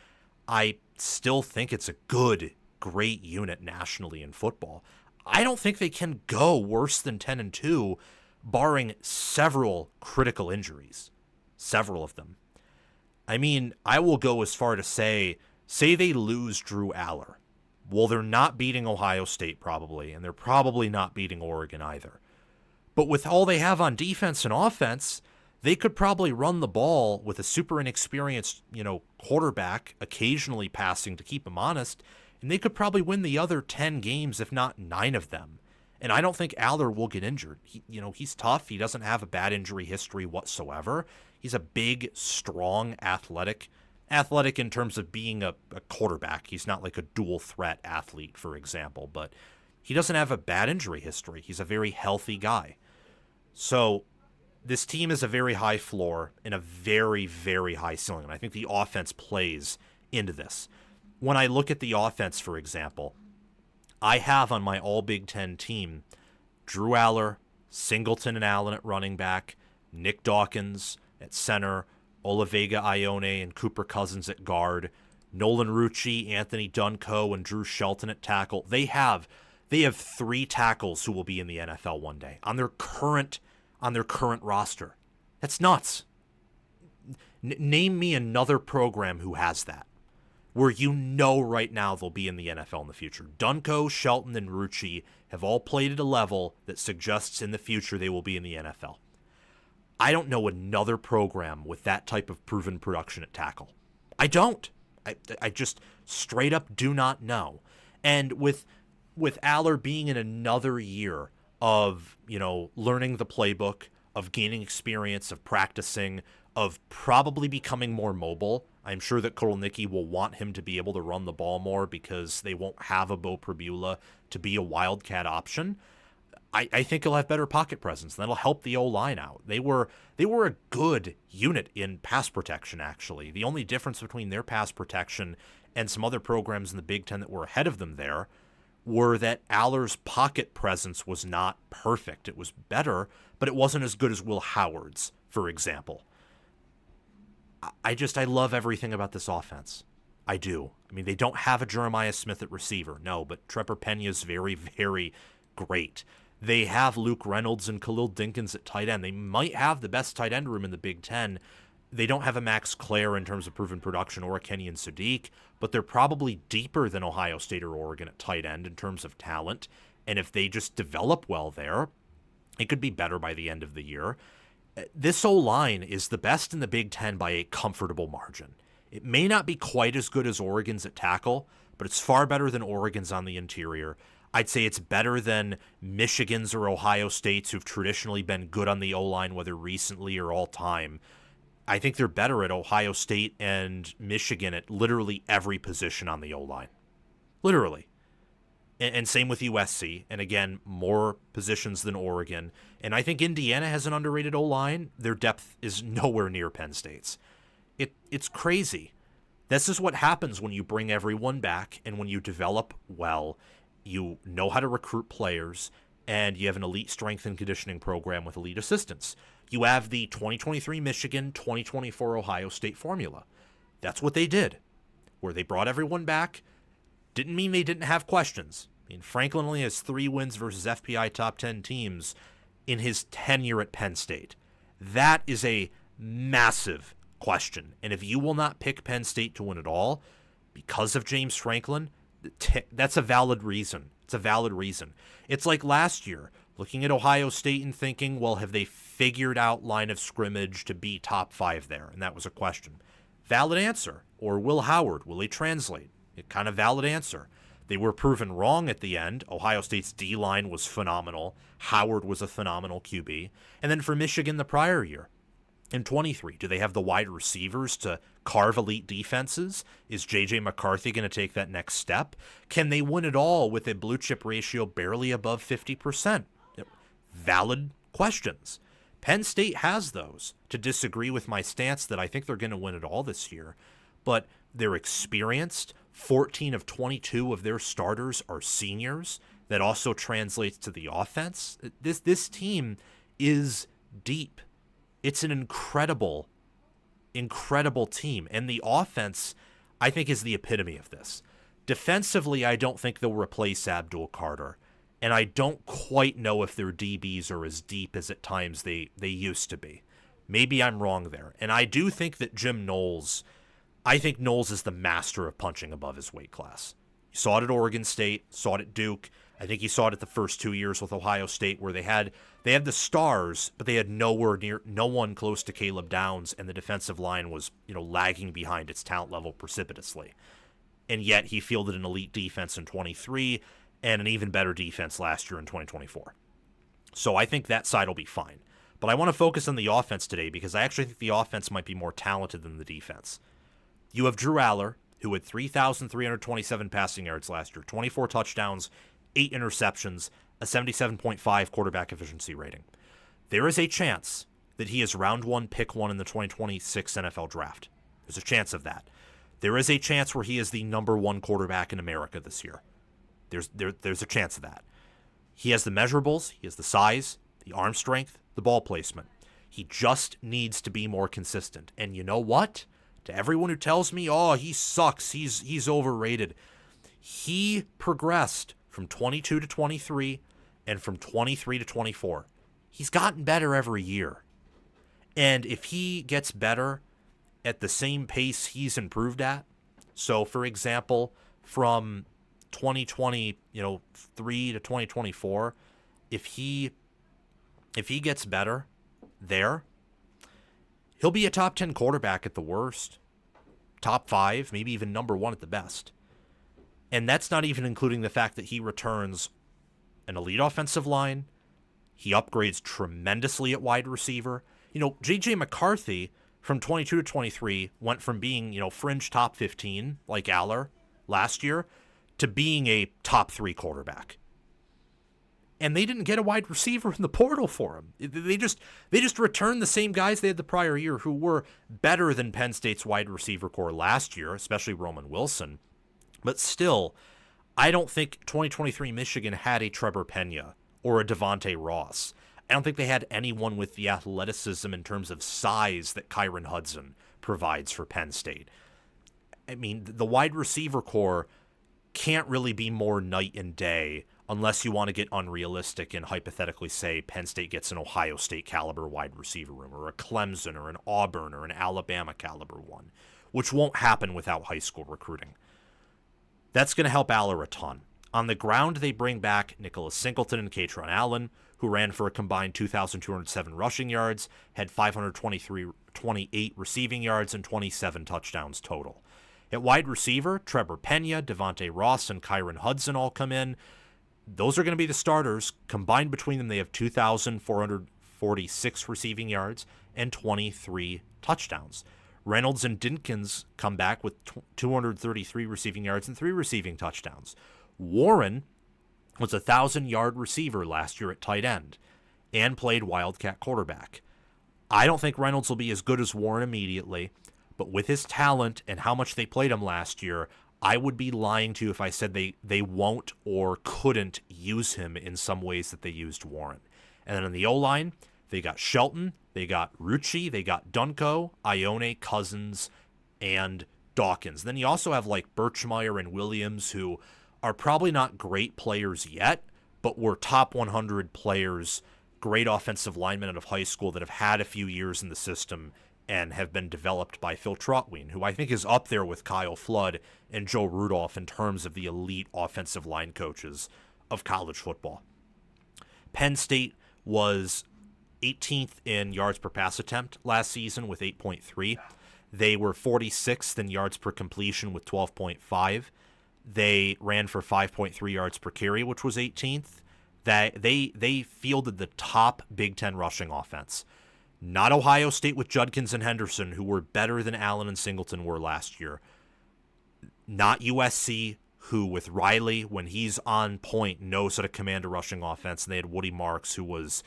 I still think it's a good, great unit nationally in football. I don't think they can go worse than 10-2, barring several critical injuries. Several of them. I mean, I will go as far to say they lose Drew Aller. Well, they're not beating Ohio State probably, and they're probably not beating Oregon either. But with all they have on defense and offense, they could probably run the ball with a super inexperienced, quarterback occasionally passing to keep him honest, and they could probably win the other 10 games, if not 9 of them. And I don't think Aller will get injured. He's tough. He doesn't have a bad injury history whatsoever. He's a big, strong, athletic in terms of being a quarterback. He's not like a dual threat athlete, for example, but he doesn't have a bad injury history. He's a very healthy guy. So this team is a very high floor and a very, very high ceiling. And I think the offense plays into this. When I look at the offense, for example, I have on my all Big Ten team Drew Aller, Singleton and Allen at running back, Nick Dawkins at center, Olavega Ione and Cooper Cousins at guard, Nolan Rucci, Anthony Dunco, and Drew Shelton at tackle. They have 3 tackles who will be in the NFL one day on their current roster. That's nuts. Name me another program who has that, where right now they'll be in the NFL in the future. Dunco, Shelton, and Rucci have all played at a level that suggests in the future they will be in the NFL. I don't know another program with that type of proven production at tackle. I don't. I just straight up do not know. And with Aller being in another year of, learning the playbook, of gaining experience, of practicing, of probably becoming more mobile, I'm sure that Kotelnicki will want him to be able to run the ball more because they won't have a Bo Pribula to be a wildcat option. I think he'll have better pocket presence. That'll help the O-line out. They were a good unit in pass protection, actually. The only difference between their pass protection and some other programs in the Big Ten that were ahead of them there were that Aller's pocket presence was not perfect. It was better, but it wasn't as good as Will Howard's, for example. I love everything about this offense. I do. I mean, they don't have a Jeremiah Smith at receiver, no, but Trevor Pena is very, very great. They have Luke Reynolds and Khalil Dinkins at tight end. They might have the best tight end room in the Big Ten. They don't have a Max Clare in terms of proven production or a Kenyon Sadiq, but they're probably deeper than Ohio State or Oregon at tight end in terms of talent. And if they just develop well there, it could be better by the end of the year. This O-line is the best in the Big Ten by a comfortable margin. It may not be quite as good as Oregon's at tackle, but it's far better than Oregon's on the interior. I'd say it's better than Michigan's or Ohio State's, who've traditionally been good on the O-line, whether recently or all time. I think they're better at Ohio State and Michigan at literally every position on the O-line. Literally. And same with USC. And again, more positions than Oregon. And I think Indiana has an underrated O-line. Their depth is nowhere near Penn State's. It's crazy. This is what happens when you bring everyone back and when you develop well. You know how to recruit players, and you have an elite strength and conditioning program with elite assistants. You have the 2023 Michigan, 2024 Ohio State formula. That's what they did, where they brought everyone back. Didn't mean they didn't have questions. I mean, Franklin only has 3 wins versus FPI top 10 teams in his tenure at Penn State. That is a massive question. And if you will not pick Penn State to win it all because of James Franklin, that's a valid reason. It's a valid reason. It's like last year, looking at Ohio State and thinking, well, have they figured out line of scrimmage to be top 5 there? And that was a question. Valid answer. Or Will Howard, will he translate? A kind of valid answer. They were proven wrong at the end. Ohio State's D-line was phenomenal. Howard was a phenomenal QB. And then for Michigan the prior year, in 23, do they have the wide receivers to carve elite defenses? Is J.J. McCarthy going to take that next step? Can they win it all with a blue chip ratio barely above 50%? Valid questions. Penn State has those, to disagree with my stance that I think they're going to win it all this year. But they're experienced. 14 of 22 of their starters are seniors. That also translates to the offense. This team is deep. It's an incredible team. And the offense, I think, is the epitome of this. Defensively, I don't think they'll replace Abdul Carter. And I don't quite know if their DBs are as deep as at times they used to be. Maybe I'm wrong there. And I do think that Knowles is the master of punching above his weight class. You saw it at Oregon State, saw it at Duke. I think you saw it at the first 2 years with Ohio State, where they had the stars, but they had no one close to Caleb Downs, and the defensive line was, lagging behind its talent level precipitously. And yet he fielded an elite defense in 23 and an even better defense last year in 2024. So I think that side will be fine. But I want to focus on the offense today because I actually think the offense might be more talented than the defense. You have Drew Aller, who had 3,327 passing yards last year, 24 touchdowns, 8 interceptions, a 77.5 quarterback efficiency rating. There is a chance that he is round 1, pick 1 in the 2026 NFL draft. There's a chance of that. There is a chance where he is the number 1 quarterback in America this year. There's a chance of that. He has the measurables, he has the size, the arm strength, the ball placement. He just needs to be more consistent. And you know what? To everyone who tells me, oh, he sucks, he's overrated, he progressed from 22 to 23 and from 23 to 24. He's gotten better every year. And if he gets better at the same pace he's improved at, so for example, from 2023 to 2024, if he gets better there, he'll be a top 10 quarterback at the worst, top 5, maybe even number 1 at the best. And that's not even including the fact that he returns an elite offensive line. He upgrades tremendously at wide receiver. J.J. McCarthy from 22 to 23 went from being, fringe top 15 like Aller last year to being a top 3 quarterback. And they didn't get a wide receiver in the portal for him. They just returned the same guys they had the prior year who were better than Penn State's wide receiver core last year, especially Roman Wilson. But still, I don't think 2023 Michigan had a Trevor Pena or a Devontae Ross. I don't think they had anyone with the athleticism in terms of size that Kyron Hudson provides for Penn State. I mean, the wide receiver core can't really be more night and day unless you want to get unrealistic and hypothetically say Penn State gets an Ohio State caliber wide receiver room, or a Clemson or an Auburn or an Alabama caliber one, which won't happen without high school recruiting. That's going to help Aller a ton. On the ground, they bring back Nicholas Singleton and Katron Allen, who ran for a combined 2,207 rushing yards, had 528 receiving yards, and 27 touchdowns total. At wide receiver, Trevor Pena, Devontae Ross, and Kyron Hudson all come in. Those are going to be the starters. Combined between them, they have 2,446 receiving yards and 23 touchdowns. Reynolds and Dinkins come back with 233 receiving yards and 3 receiving touchdowns. Warren was a 1,000-yard receiver last year at tight end and played Wildcat quarterback. I don't think Reynolds will be as good as Warren immediately, but with his talent and how much they played him last year, I would be lying to you if I said they won't or couldn't use him in some ways that they used Warren. And then on the O-line, they got Shelton, they got Rucci, they got Dunco, Ione, Cousins, and Dawkins. Then you also have like Birchmeyer and Williams, who are probably not great players yet, but were top 100 players, great offensive linemen out of high school that have had a few years in the system and have been developed by Phil Trotwine, who I think is up there with Kyle Flood and Joe Rudolph in terms of the elite offensive line coaches of college football. Penn State was 18th in yards per pass attempt last season with 8.3. They were 46th in yards per completion with 12.5. They ran for 5.3 yards per carry, which was 18th. They fielded the top Big Ten rushing offense. Not Ohio State with Judkins and Henderson, who were better than Allen and Singleton were last year. Not USC, who with Riley, when he's on point, knows how to command a rushing offense. And they had Woody Marks, who was,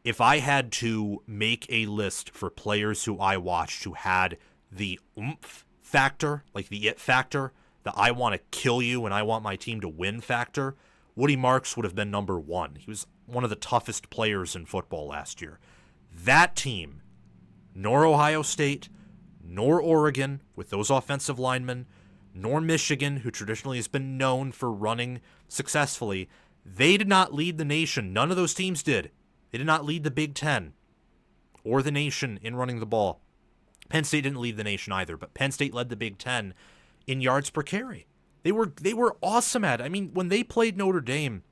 if I had to make a list for players who I watched who had the oomph factor, like the it factor, the I want to kill you and I want my team to win factor, Woody Marks would have been number one. He was one of the toughest players in football last year. That team, nor Ohio State, nor Oregon with those offensive linemen, nor Michigan, who traditionally has been known for running successfully, they did not lead the nation. None of those teams did. They did not lead the Big Ten or the nation in running the ball. Penn State didn't lead the nation either, but Penn State led the Big Ten in yards per carry. They were awesome at it. I mean, when they played Notre Dame,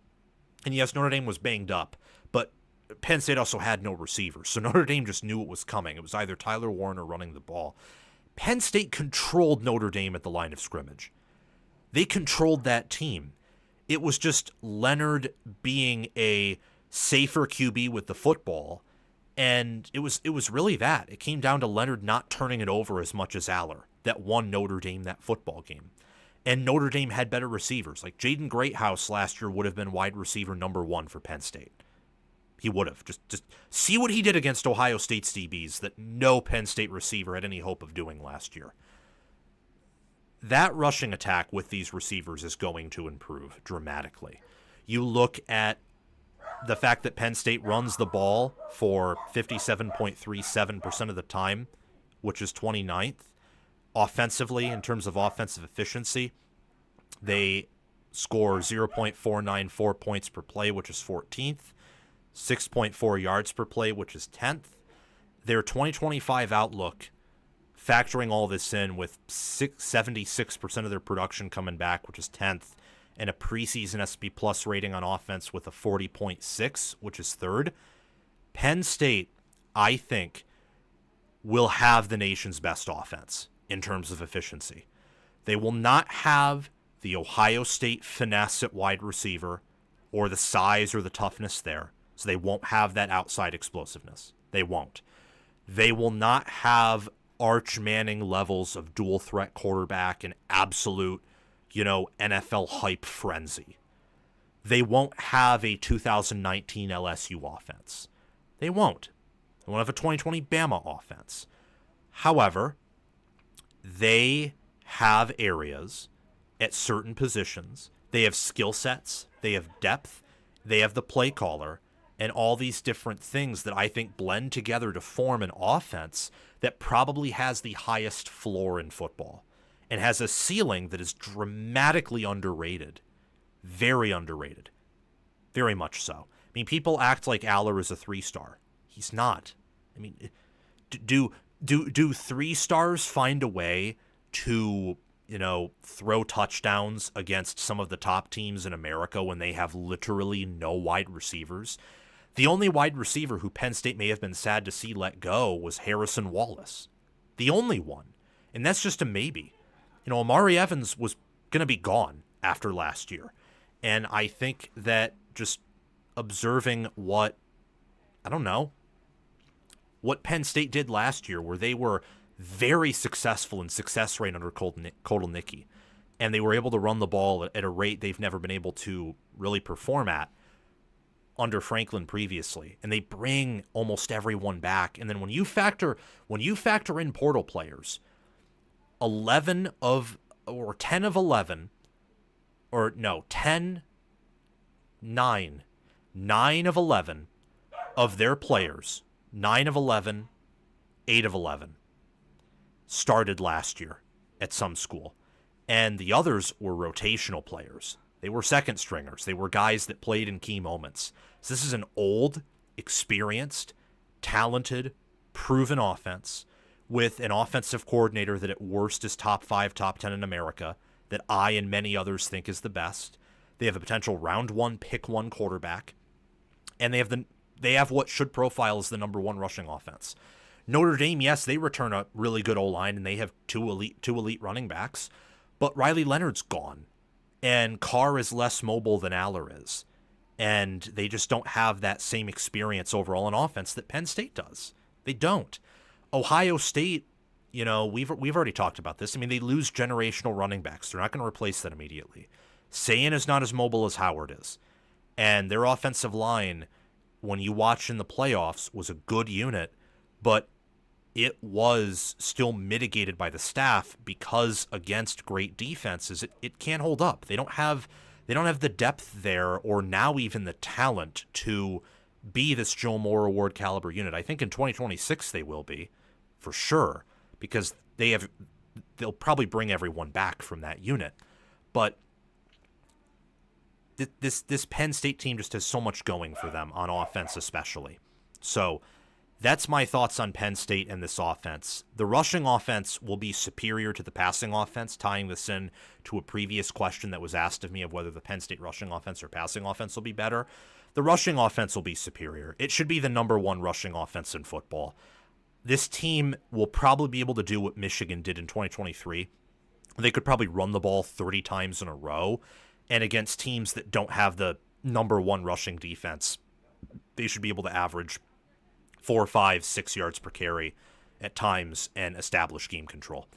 and yes, Notre Dame was banged up, but Penn State also had no receivers, so Notre Dame just knew it was coming. It was either Tyler Warren or running the ball. Penn State controlled Notre Dame at the line of scrimmage. They controlled that team. It was just Leonard being a safer QB with the football, and it was really that. It came down to Leonard not turning it over as much as Aller that won Notre Dame that football game. And Notre Dame had better receivers. Like Jaden Greathouse last year would have been wide receiver number 1 for Penn State. He would have. Just see what he did against Ohio State's DBs that no Penn State receiver had any hope of doing last year. That rushing attack with these receivers is going to improve dramatically. You look at the fact that Penn State runs the ball for 57.37% of the time, which is 29th. Offensively, in terms of offensive efficiency, they score 0.494 points per play, which is 14th. 6.4 yards per play, which is 10th. Their 2025 outlook, factoring all this in with 76% of their production coming back, which is 10th, and a preseason SP Plus rating on offense with a 40.6, which is 3rd. Penn State, I think, will have the nation's best offense in terms of efficiency. They will not have the Ohio State finesse at wide receiver or the size or the toughness there. So they won't have that outside explosiveness. They won't. They will not have Arch Manning levels of dual threat quarterback and absolute, NFL hype frenzy. They won't have a 2019 LSU offense. They won't. They won't have a 2020 Bama offense. However, they have areas at certain positions. They have skill sets. They have depth. They have the play caller. And all these different things that I think blend together to form an offense that probably has the highest floor in football. and has a ceiling that is dramatically underrated. Very underrated. Very much so. I mean, people act like Aller is a 3-star. He's not. I mean, do 3-stars find a way to, throw touchdowns against some of the top teams in America when they have literally no wide receivers? The only wide receiver who Penn State may have been sad to see let go was Harrison Wallace. The only one. And that's just a maybe. Amari Evans was going to be gone after last year. And I think that just observing what Penn State did last year, where they were very successful in success rate under Kotelnicki, and they were able to run the ball at a rate they've never been able to really perform at under Franklin previously, and they bring almost everyone back. And then when you factor in portal players, 10 of 11, or no, 9 of 11 of their players, 9 of 11, 8 of 11, started last year at some school. And the others were rotational players. They were second stringers. They were guys that played in key moments. So this is an old, experienced, talented, proven offense with an offensive coordinator that at worst is top 5, top 10 in America, that I and many others think is the best. They have a potential round 1, pick 1 quarterback. And they have what should profile as the number 1 rushing offense. Notre Dame, yes, they return a really good O-line, and they have two elite running backs, but Riley Leonard's gone, and Carr is less mobile than Aller is, and they just don't have that same experience overall in offense that Penn State does. They don't. Ohio State, we've already talked about this. I mean, they lose generational running backs. They're not going to replace that immediately. Saban is not as mobile as Howard is, and their offensive line, when you watch in the playoffs, was a good unit, but it was still mitigated by the staff because against great defenses, it can't hold up. They don't have the depth there, or now even the talent to be this Joe Moore Award caliber unit. I think in 2026 they will be, for sure, because they'll probably bring everyone back from that unit. But this Penn State team just has so much going for them on offense, especially. So that's my thoughts on Penn State and this offense. The rushing offense will be superior to the passing offense, tying this in to a previous question that was asked of me of whether the Penn State rushing offense or passing offense will be better. The rushing offense will be superior. It should be the number 1 rushing offense in football. This team will probably be able to do what Michigan did in 2023. They could probably run the ball 30 times in a row, and against teams that don't have the number 1 rushing defense, they should be able to average 4, 5, 6 yards per carry at times and establish game control.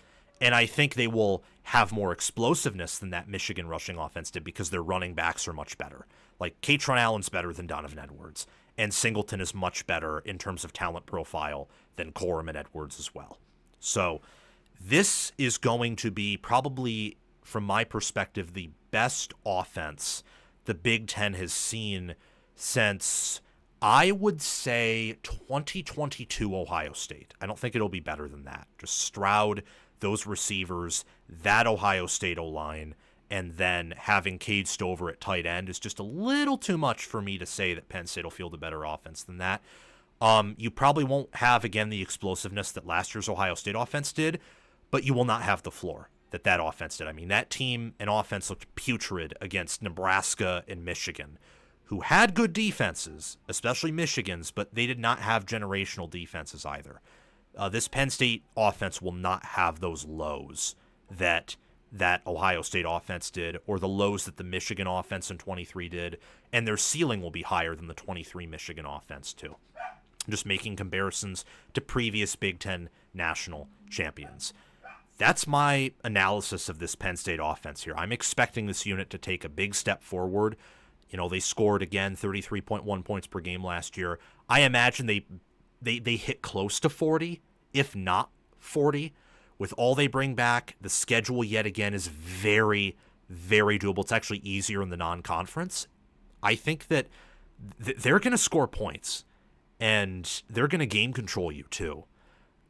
And I think they will have more explosiveness than that Michigan rushing offense did because their running backs are much better. Like, Katron Allen's better than Donovan Edwards, and Singleton is much better in terms of talent profile than Corum and Edwards as well. So this is going to be probably, from my perspective, the best offense the Big Ten has seen since, I would say, 2022 Ohio State. I don't think it'll be better than that. Just Stroud, those receivers, that Ohio State O-line, and then having Cade Stover at tight end is just a little too much for me to say that Penn State will field a better offense than that. You probably won't have, again, the explosiveness that last year's Ohio State offense did, but you will not have the floor that offense did. I mean, that team and offense looked putrid against Nebraska and Michigan, who had good defenses, especially Michigan's, but they did not have generational defenses either. This Penn State offense will not have those lows that Ohio State offense did, or the lows that the Michigan offense in 23 did, and their ceiling will be higher than the 23 Michigan offense too. Just making comparisons to previous Big Ten national champions. That's my analysis of this Penn State offense here. I'm expecting this unit to take a big step forward. They scored, again, 33.1 points per game last year. I imagine they hit close to 40, if not 40. With all they bring back, the schedule yet again is very, very doable. It's actually easier in the non-conference. I think that they're going to score points, and they're going to game control you too.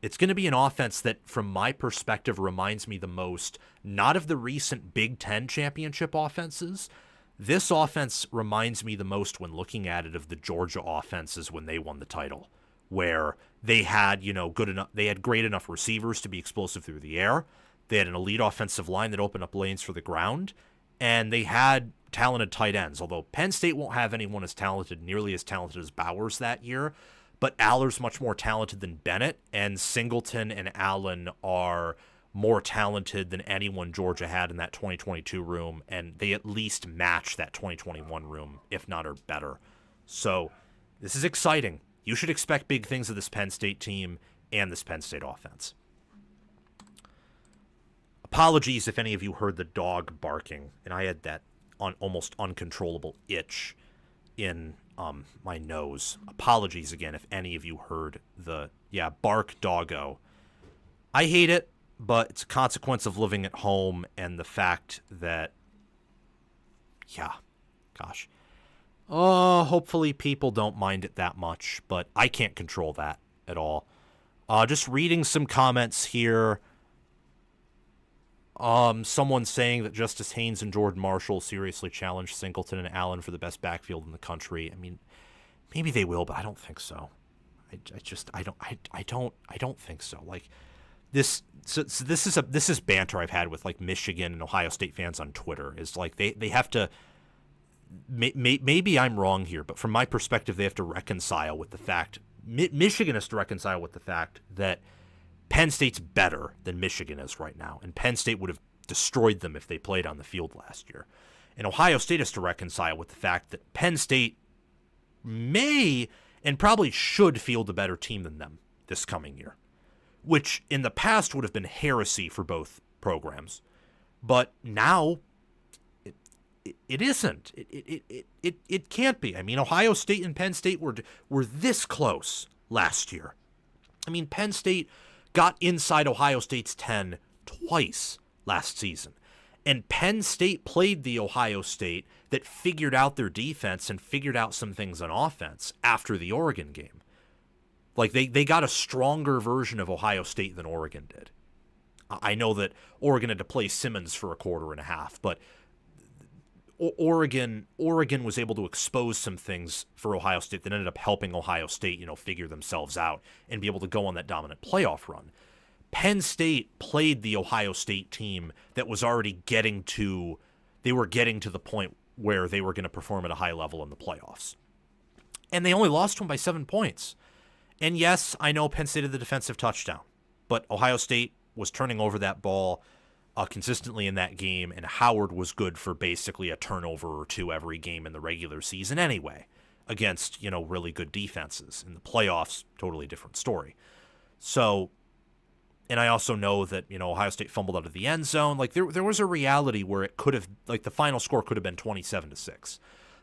It's going to be an offense that, from my perspective, reminds me the most, not of the recent Big Ten championship offenses. This offense reminds me the most, when looking at it, of the Georgia offenses when they won the title, where they had, they had great enough receivers to be explosive through the air. They had an elite offensive line that opened up lanes for the ground, and they had talented tight ends, although Penn State won't have anyone nearly as talented as Bowers that year. But Aller's much more talented than Bennett, and Singleton and Allen are more talented than anyone Georgia had in that 2022 room, and they at least match that 2021 room, if not are better. So this is exciting. You should expect big things of this Penn State team and this Penn State offense. Apologies if any of you heard the dog barking, and I had that almost uncontrollable itch in my nose. Apologies again if any of you heard the bark doggo. I hate it, but it's a consequence of living at home and the fact that hopefully people don't mind it that much, but I can't control that at all. Just reading some comments here. Someone saying that Justice Haynes and Jordan Marshall seriously challenged Singleton and Allen for the best backfield in the country. I mean, maybe they will, but I don't think so. I don't think so. Like this is banter I've had with like Michigan and Ohio State fans on Twitter. Is like they have to. Maybe I'm wrong here, but from my perspective, they have to reconcile with the fact. Michigan has to reconcile with the fact that Penn State's better than Michigan is right now, and Penn State would have destroyed them if they played on the field last year. And Ohio State has to reconcile with the fact that Penn State may and probably should field a better team than them this coming year, which in the past would have been heresy for both programs. But now it isn't. It can't be. I mean, Ohio State and Penn State were this close last year. I mean, Penn State got inside Ohio State's 10 twice last season. And Penn State played the Ohio State that figured out their defense and figured out some things on offense after the Oregon game. Like, they got a stronger version of Ohio State than Oregon did. I know that Oregon had to play Simmons for a quarter and a half, but Oregon was able to expose some things for Ohio State that ended up helping Ohio State, figure themselves out and be able to go on that dominant playoff run. Penn State played the Ohio State team that was already getting to the point where they were going to perform at a high level in the playoffs. And they only lost to them by 7 points. And yes, I know Penn State had the defensive touchdown, but Ohio State was turning over that ball consistently in that game, and Howard was good for basically a turnover or two every game in the regular season anyway, against, really good defenses. In the playoffs, totally different story. So, and I also know that, Ohio State fumbled out of the end zone. Like, there was a reality where it could have, like, the final score could have been 27-6.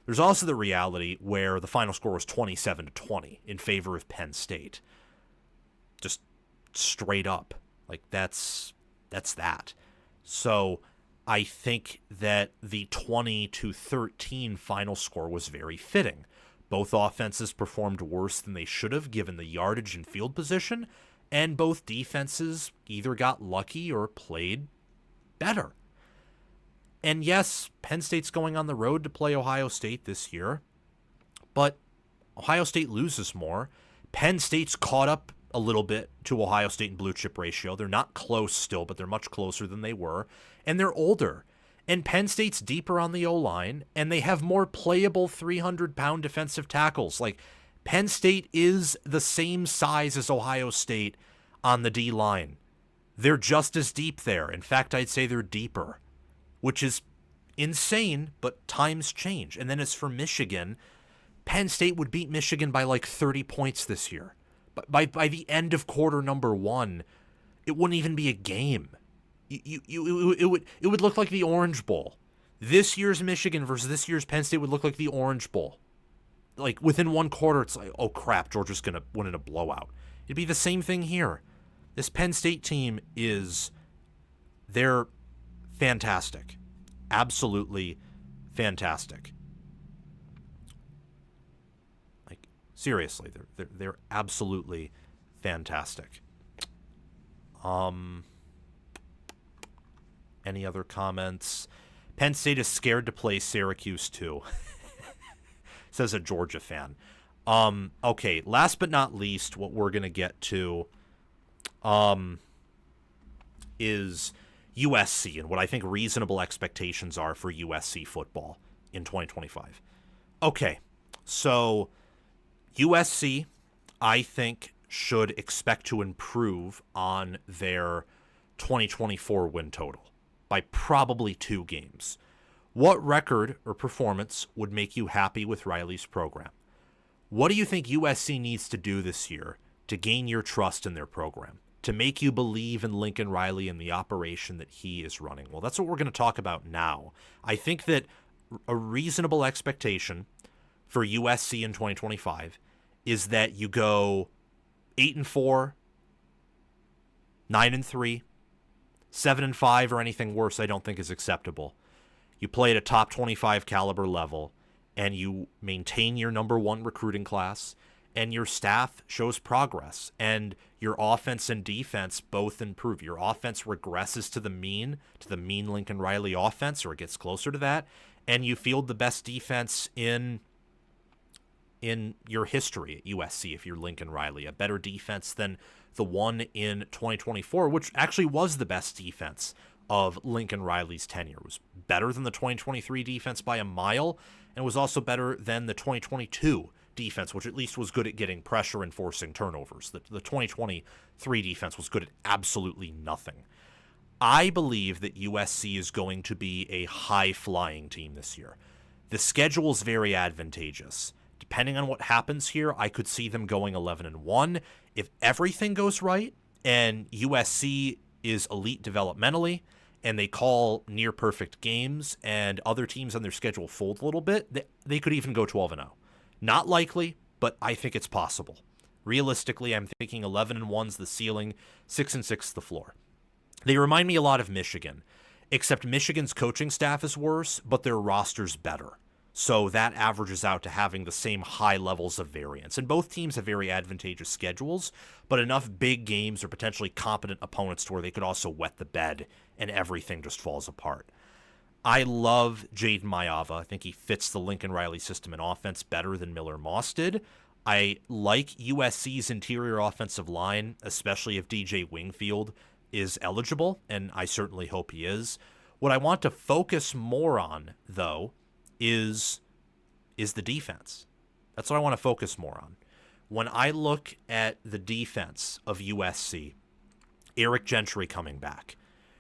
There's also the reality where the final score was 27-20 in favor of Penn State. Just straight up. Like, that's that. So I think that the 20-13 final score was very fitting. Both offenses performed worse than they should have given the yardage and field position, and both defenses either got lucky or played better. And yes, Penn State's going on the road to play Ohio State this year, but Ohio State loses more. Penn State's caught up a little bit to Ohio State in blue chip ratio. They're not close still, but they're much closer than they were. And they're older. And Penn State's deeper on the O-line, and they have more playable 300-pound defensive tackles. Like, Penn State is the same size as Ohio State on the D-line. They're just as deep there. In fact, I'd say they're deeper, which is insane, but times change. And then as for Michigan, Penn State would beat Michigan by like 30 points this year. By the end of quarter number 1, it wouldn't even be a game. It would look like the Orange Bowl. This year's Michigan versus this year's Penn State would look like the Orange Bowl. Like, within one quarter, it's like, oh crap, Georgia's going to win in a blowout. It'd be the same thing here. This Penn State team they're fantastic. Absolutely fantastic. Seriously, they're absolutely fantastic. Any other comments? Penn State is scared to play Syracuse too, says a Georgia fan. Okay, last but not least, what we're going to get to is USC and what I think reasonable expectations are for USC football in 2025. Okay, so USC, I think, should expect to improve on their 2024 win total by probably 2 games. What record or performance would make you happy with Riley's program? What do you think USC needs to do this year to gain your trust in their program, to make you believe in Lincoln Riley and the operation that he is running? Well, that's what we're going to talk about now. I think that a reasonable expectation for USC in 2025 is that you go 8-4, 9-3, 7-5, or anything worse I don't think is acceptable. You play at a top 25 caliber level, and you maintain your number 1 recruiting class, and your staff shows progress, and your offense and defense both improve. Your offense regresses to the mean Lincoln Riley offense, or it gets closer to that, and you field the best defense in your history at USC if you're Lincoln Riley. A better defense than the one in 2024, which actually was the best defense of Lincoln Riley's tenure. It was better than the 2023 defense by a mile, and was also better than the 2022 defense, which at least was good at getting pressure and forcing turnovers. The 2023 defense was good at absolutely nothing. I believe that USC is going to be a high-flying team this year. The schedule is very advantageous. Depending on what happens here, I could see them going 11-1. If everything goes right and USC is elite developmentally and they call near perfect games and other teams on their schedule fold a little bit, they could even go 12-0. Not likely, but I think it's possible. Realistically, I'm thinking 11-1's the ceiling, 6-6 the floor. They remind me a lot of Michigan, except Michigan's coaching staff is worse, but their roster's better. So that averages out to having the same high levels of variance. And both teams have very advantageous schedules, but enough big games or potentially competent opponents to where they could also wet the bed and everything just falls apart. I love Jaden Mayava. I think he fits the Lincoln Riley system in offense better than Miller Moss did. I like USC's interior offensive line, especially if DJ Wingfield is eligible, and I certainly hope he is. What I want to focus more on, though, is the defense. That's what I want to focus more on. When I look at the defense of USC, Eric Gentry coming back,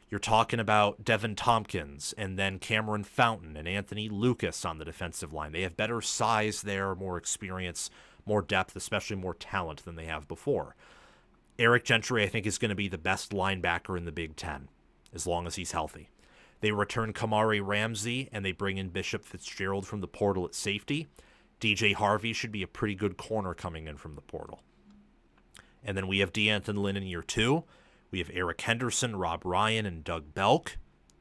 you're talking about Devin Tompkins and then Cameron Fountain and Anthony Lucas on the defensive line. They have better size there, more experience, more depth, especially more talent than they have before. Eric Gentry, I think, is going to be the best linebacker in the Big Ten, as long as he's healthy. They return Kamari Ramsey, and they bring in Bishop Fitzgerald from the portal at safety. DJ Harvey should be a pretty good corner coming in from the portal. And then we have DeAnthony Lynn in year 2. We have Eric Henderson, Rob Ryan, and Doug Belk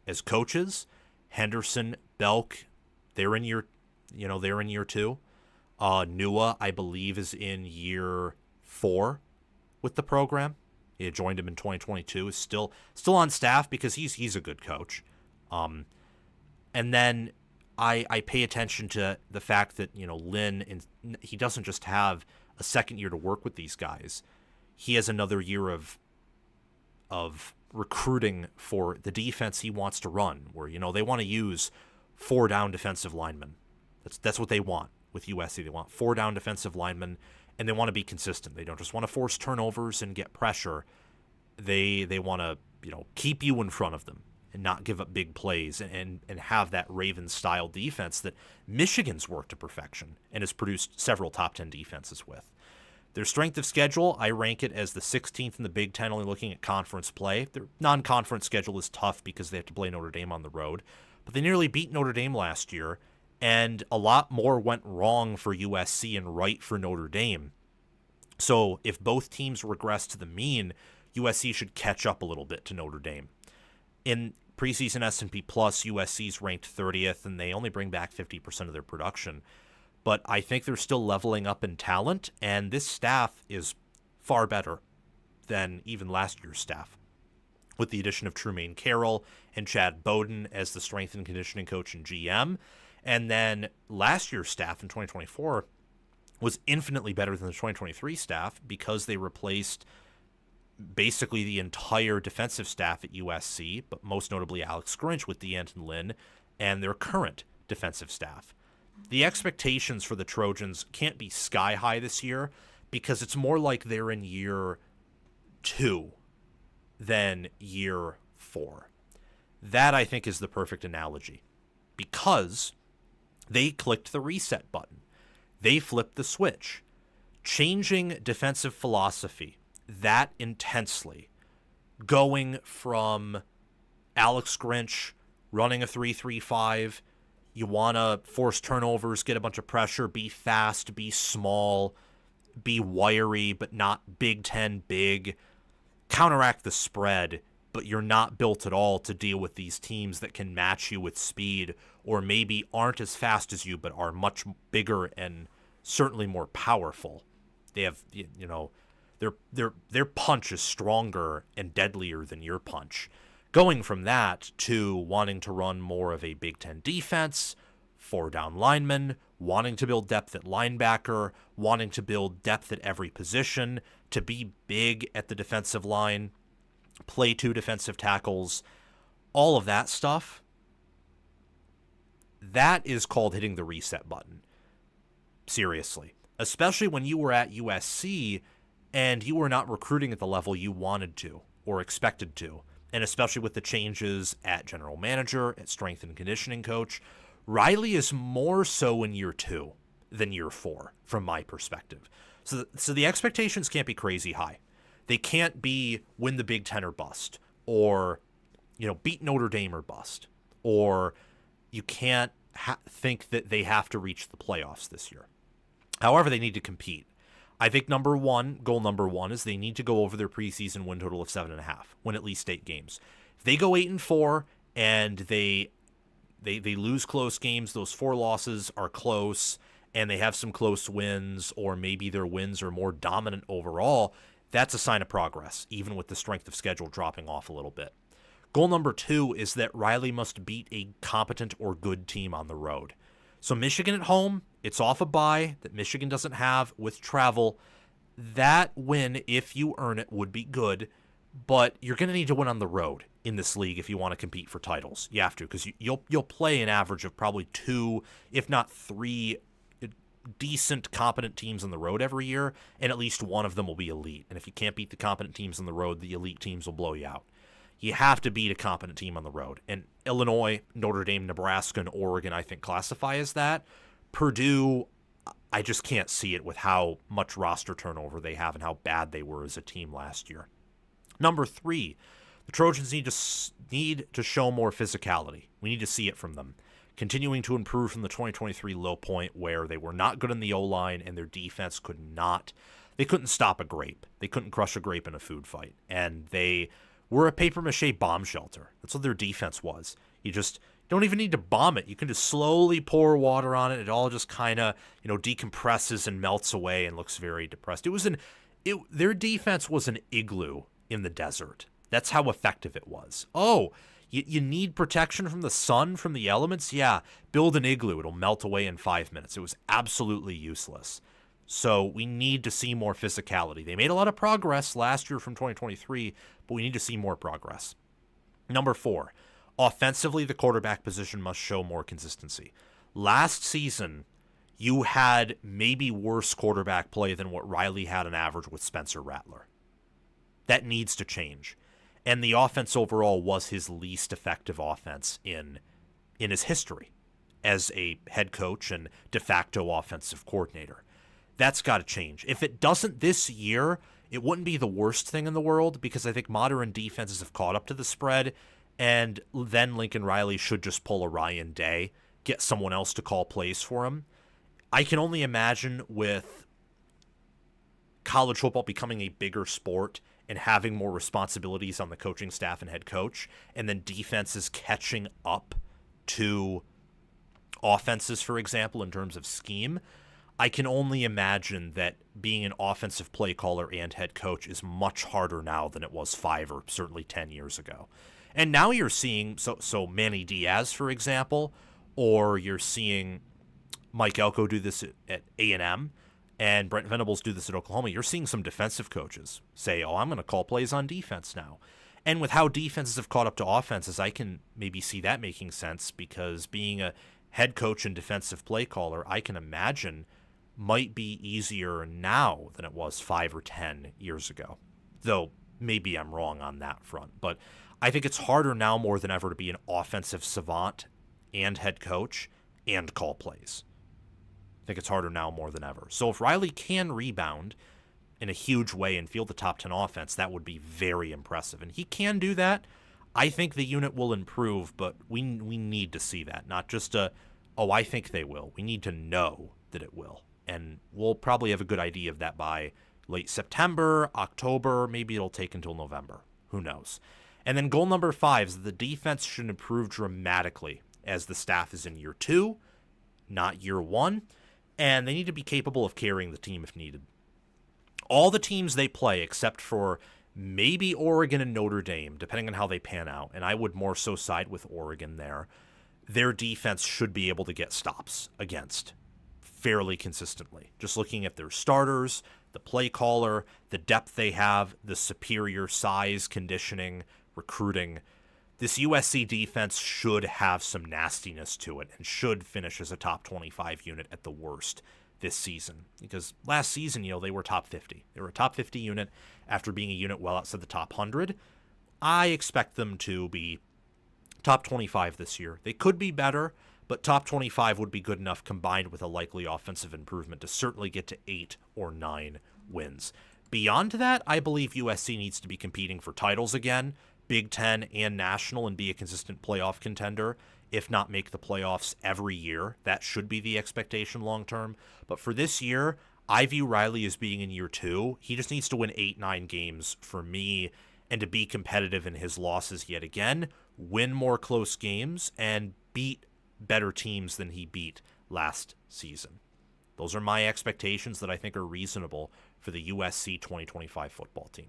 as coaches. Henderson, Belk, they're in year 2. Nua, I believe, is in year 4 with the program. He had joined him in 2022. Is still on staff because he's a good coach. And then I pay attention to the fact that, Lynn, he doesn't just have a second year to work with these guys. He has another year of recruiting for the defense he wants to run, where, they want to use 4 down defensive linemen. That's what they want with USC. They want 4 down defensive linemen, and they want to be consistent. They don't just want to force turnovers and get pressure. They want to, keep you in front of them and not give up big plays and have that Ravens-style defense that Michigan's worked to perfection and has produced several top 10 defenses with. Their strength of schedule, I rank it as the 16th in the Big Ten, only looking at conference play. Their non-conference schedule is tough because they have to play Notre Dame on the road, but they nearly beat Notre Dame last year, and a lot more went wrong for USC and right for Notre Dame. So if both teams regress to the mean, USC should catch up a little bit to Notre Dame. In preseason S&P Plus, USC's ranked 30th, and they only bring back 50% of their production. But I think they're still leveling up in talent, and this staff is far better than even last year's staff. with the addition of Trumaine Carroll and Chad Bowden as the strength and conditioning coach and GM. And then last year's staff in 2024 was infinitely better than the 2023 staff because they replaced basically the entire defensive staff at USC, but most notably Alex Grinch with D'Anton Lynn and their current defensive staff. The expectations for the Trojans can't be sky high this year because it's more like they're in year 2 than year 4. That, I think, is the perfect analogy because they clicked the reset button. They flipped the switch. Changing defensive philosophy that intensely, going from Alex Grinch running a 3-3-5, you want to force turnovers, get a bunch of pressure, be fast, be small, be wiry, but not Big Ten big, counteract the spread, but you're not built at all to deal with these teams that can match you with speed or maybe aren't as fast as you but are much bigger and certainly more powerful. They have, you know, their punch is stronger and deadlier than your punch. Going from that to wanting to run more of a Big Ten defense, 4-down linemen, wanting to build depth at linebacker, wanting to build depth at every position, to be big at the defensive line, play 2 defensive tackles, all of that stuff, that is called hitting the reset button. Seriously. Especially when you were at USC and you were not recruiting at the level you wanted to or expected to. And especially with the changes at general manager, at strength and conditioning coach, Riley is more so in year 2 than year 4, from my perspective. So the expectations can't be crazy high. They can't be win the Big Ten or bust, or, you know, beat Notre Dame or bust, or you can't think that they have to reach the playoffs this year. However, they need to compete. I think goal number one is they need to go over their preseason win total of 7.5, win at least 8 games. If they go 8-4 and they lose close games, those 4 losses are close, and they have some close wins, or maybe their wins are more dominant overall, that's a sign of progress, even with the strength of schedule dropping off a little bit. Goal number 2 is that Riley must beat a competent or good team on the road. So Michigan at home, it's off a bye that Michigan doesn't have with travel. That win, if you earn it, would be good, but you're going to need to win on the road in this league if you want to compete for titles. You have to, because you'll play an average of probably 2, if not 3 decent, competent teams on the road every year, and at least one of them will be elite. And if you can't beat the competent teams on the road, the elite teams will blow you out. You have to beat a competent team on the road. And Illinois, Notre Dame, Nebraska, and Oregon, I think, classify as that. Purdue, I just can't see it with how much roster turnover they have and how bad they were as a team last year. Number 3, the Trojans need to show more physicality. We need to see it from them. Continuing to improve from the 2023 low point where they were not good in the O-line and their defense they couldn't stop a grape. They couldn't crush a grape in a food fight. And they were a papier-mâché bomb shelter. That's what their defense was. You just don't even need to bomb it. You can just slowly pour water on it. It all just kind of, decompresses and melts away and looks very depressed. Their defense was an igloo in the desert. That's how effective it was. Oh, you need protection from the sun, from the elements? Yeah, build an igloo. It'll melt away in 5 minutes. It was absolutely useless. So we need to see more physicality. They made a lot of progress last year from 2023, but we need to see more progress. Number 4, offensively, the quarterback position must show more consistency. Last season, you had maybe worse quarterback play than what Riley had on average with Spencer Rattler. That needs to change. And the offense overall was his least effective offense in his history as a head coach and de facto offensive coordinator. That's got to change. If it doesn't this year, it wouldn't be the worst thing in the world because I think modern defenses have caught up to the spread, and then Lincoln Riley should just pull a Ryan Day, get someone else to call plays for him. I can only imagine with college football becoming a bigger sport and having more responsibilities on the coaching staff and head coach, and then defenses catching up to offenses, for example, in terms of scheme, I can only imagine that being an offensive play caller and head coach is much harder now than it was 5 or certainly 10 years ago. And now you're seeing, so Manny Diaz, for example, or you're seeing Mike Elko do this at A&M, and Brent Venables do this at Oklahoma. You're seeing some defensive coaches say, I'm going to call plays on defense now. And with how defenses have caught up to offenses, I can maybe see that making sense, because being a head coach and defensive play caller, I can imagine might be easier now than it was 5 or 10 years ago. Though maybe I'm wrong on that front. But I think it's harder now more than ever to be an offensive savant and head coach and call plays. I think it's harder now more than ever. So if Riley can rebound in a huge way and field the top 10 offense, that would be very impressive. And he can do that. I think the unit will improve, but we need to see that. Not just I think they will. We need to know that it will. And we'll probably have a good idea of that by late September, October. Maybe it'll take until November. Who knows? And then goal number 5 is the defense should improve dramatically as the staff is in year 2, not year 1. And they need to be capable of carrying the team if needed. All the teams they play, except for maybe Oregon and Notre Dame, depending on how they pan out, and I would more so side with Oregon there, their defense should be able to get stops against fairly consistently. Just looking at their starters, the play caller, the depth they have, the superior size, conditioning, recruiting. This USC defense should have some nastiness to it and should finish as a top 25 unit at the worst this season. Because last season, they were top 50. They were a top 50 unit after being a unit well outside the top 100. I expect them to be top 25 this year. They could be better, but top 25 would be good enough combined with a likely offensive improvement to certainly get to 8 or 9 wins. Beyond that, I believe USC needs to be competing for titles again, Big Ten and national, and be a consistent playoff contender, if not make the playoffs every year. That should be the expectation long term. But for this year, I view Riley as being in year 2. He just needs to win 8-9 games for me and to be competitive in his losses yet again, win more close games, and beat better teams than he beat last season. Those are my expectations that I think are reasonable for the USC 2025 football team.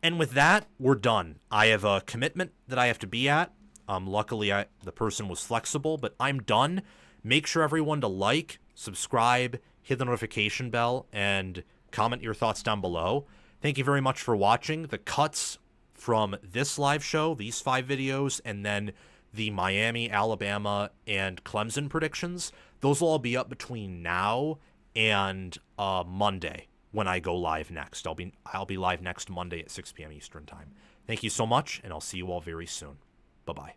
And with that, we're done. I have a commitment that I have to be at. Luckily, the person was flexible, but I'm done. Make sure everyone to like, subscribe, hit the notification bell, and comment your thoughts down below. Thank you very much for watching. The cuts from this live show, these 5 videos, and then the Miami, Alabama, and Clemson predictions, those will all be up between now and Monday when I go live next. I'll be live next Monday at 6 p.m. Eastern Time. Thank you so much, and I'll see you all very soon. Bye-bye.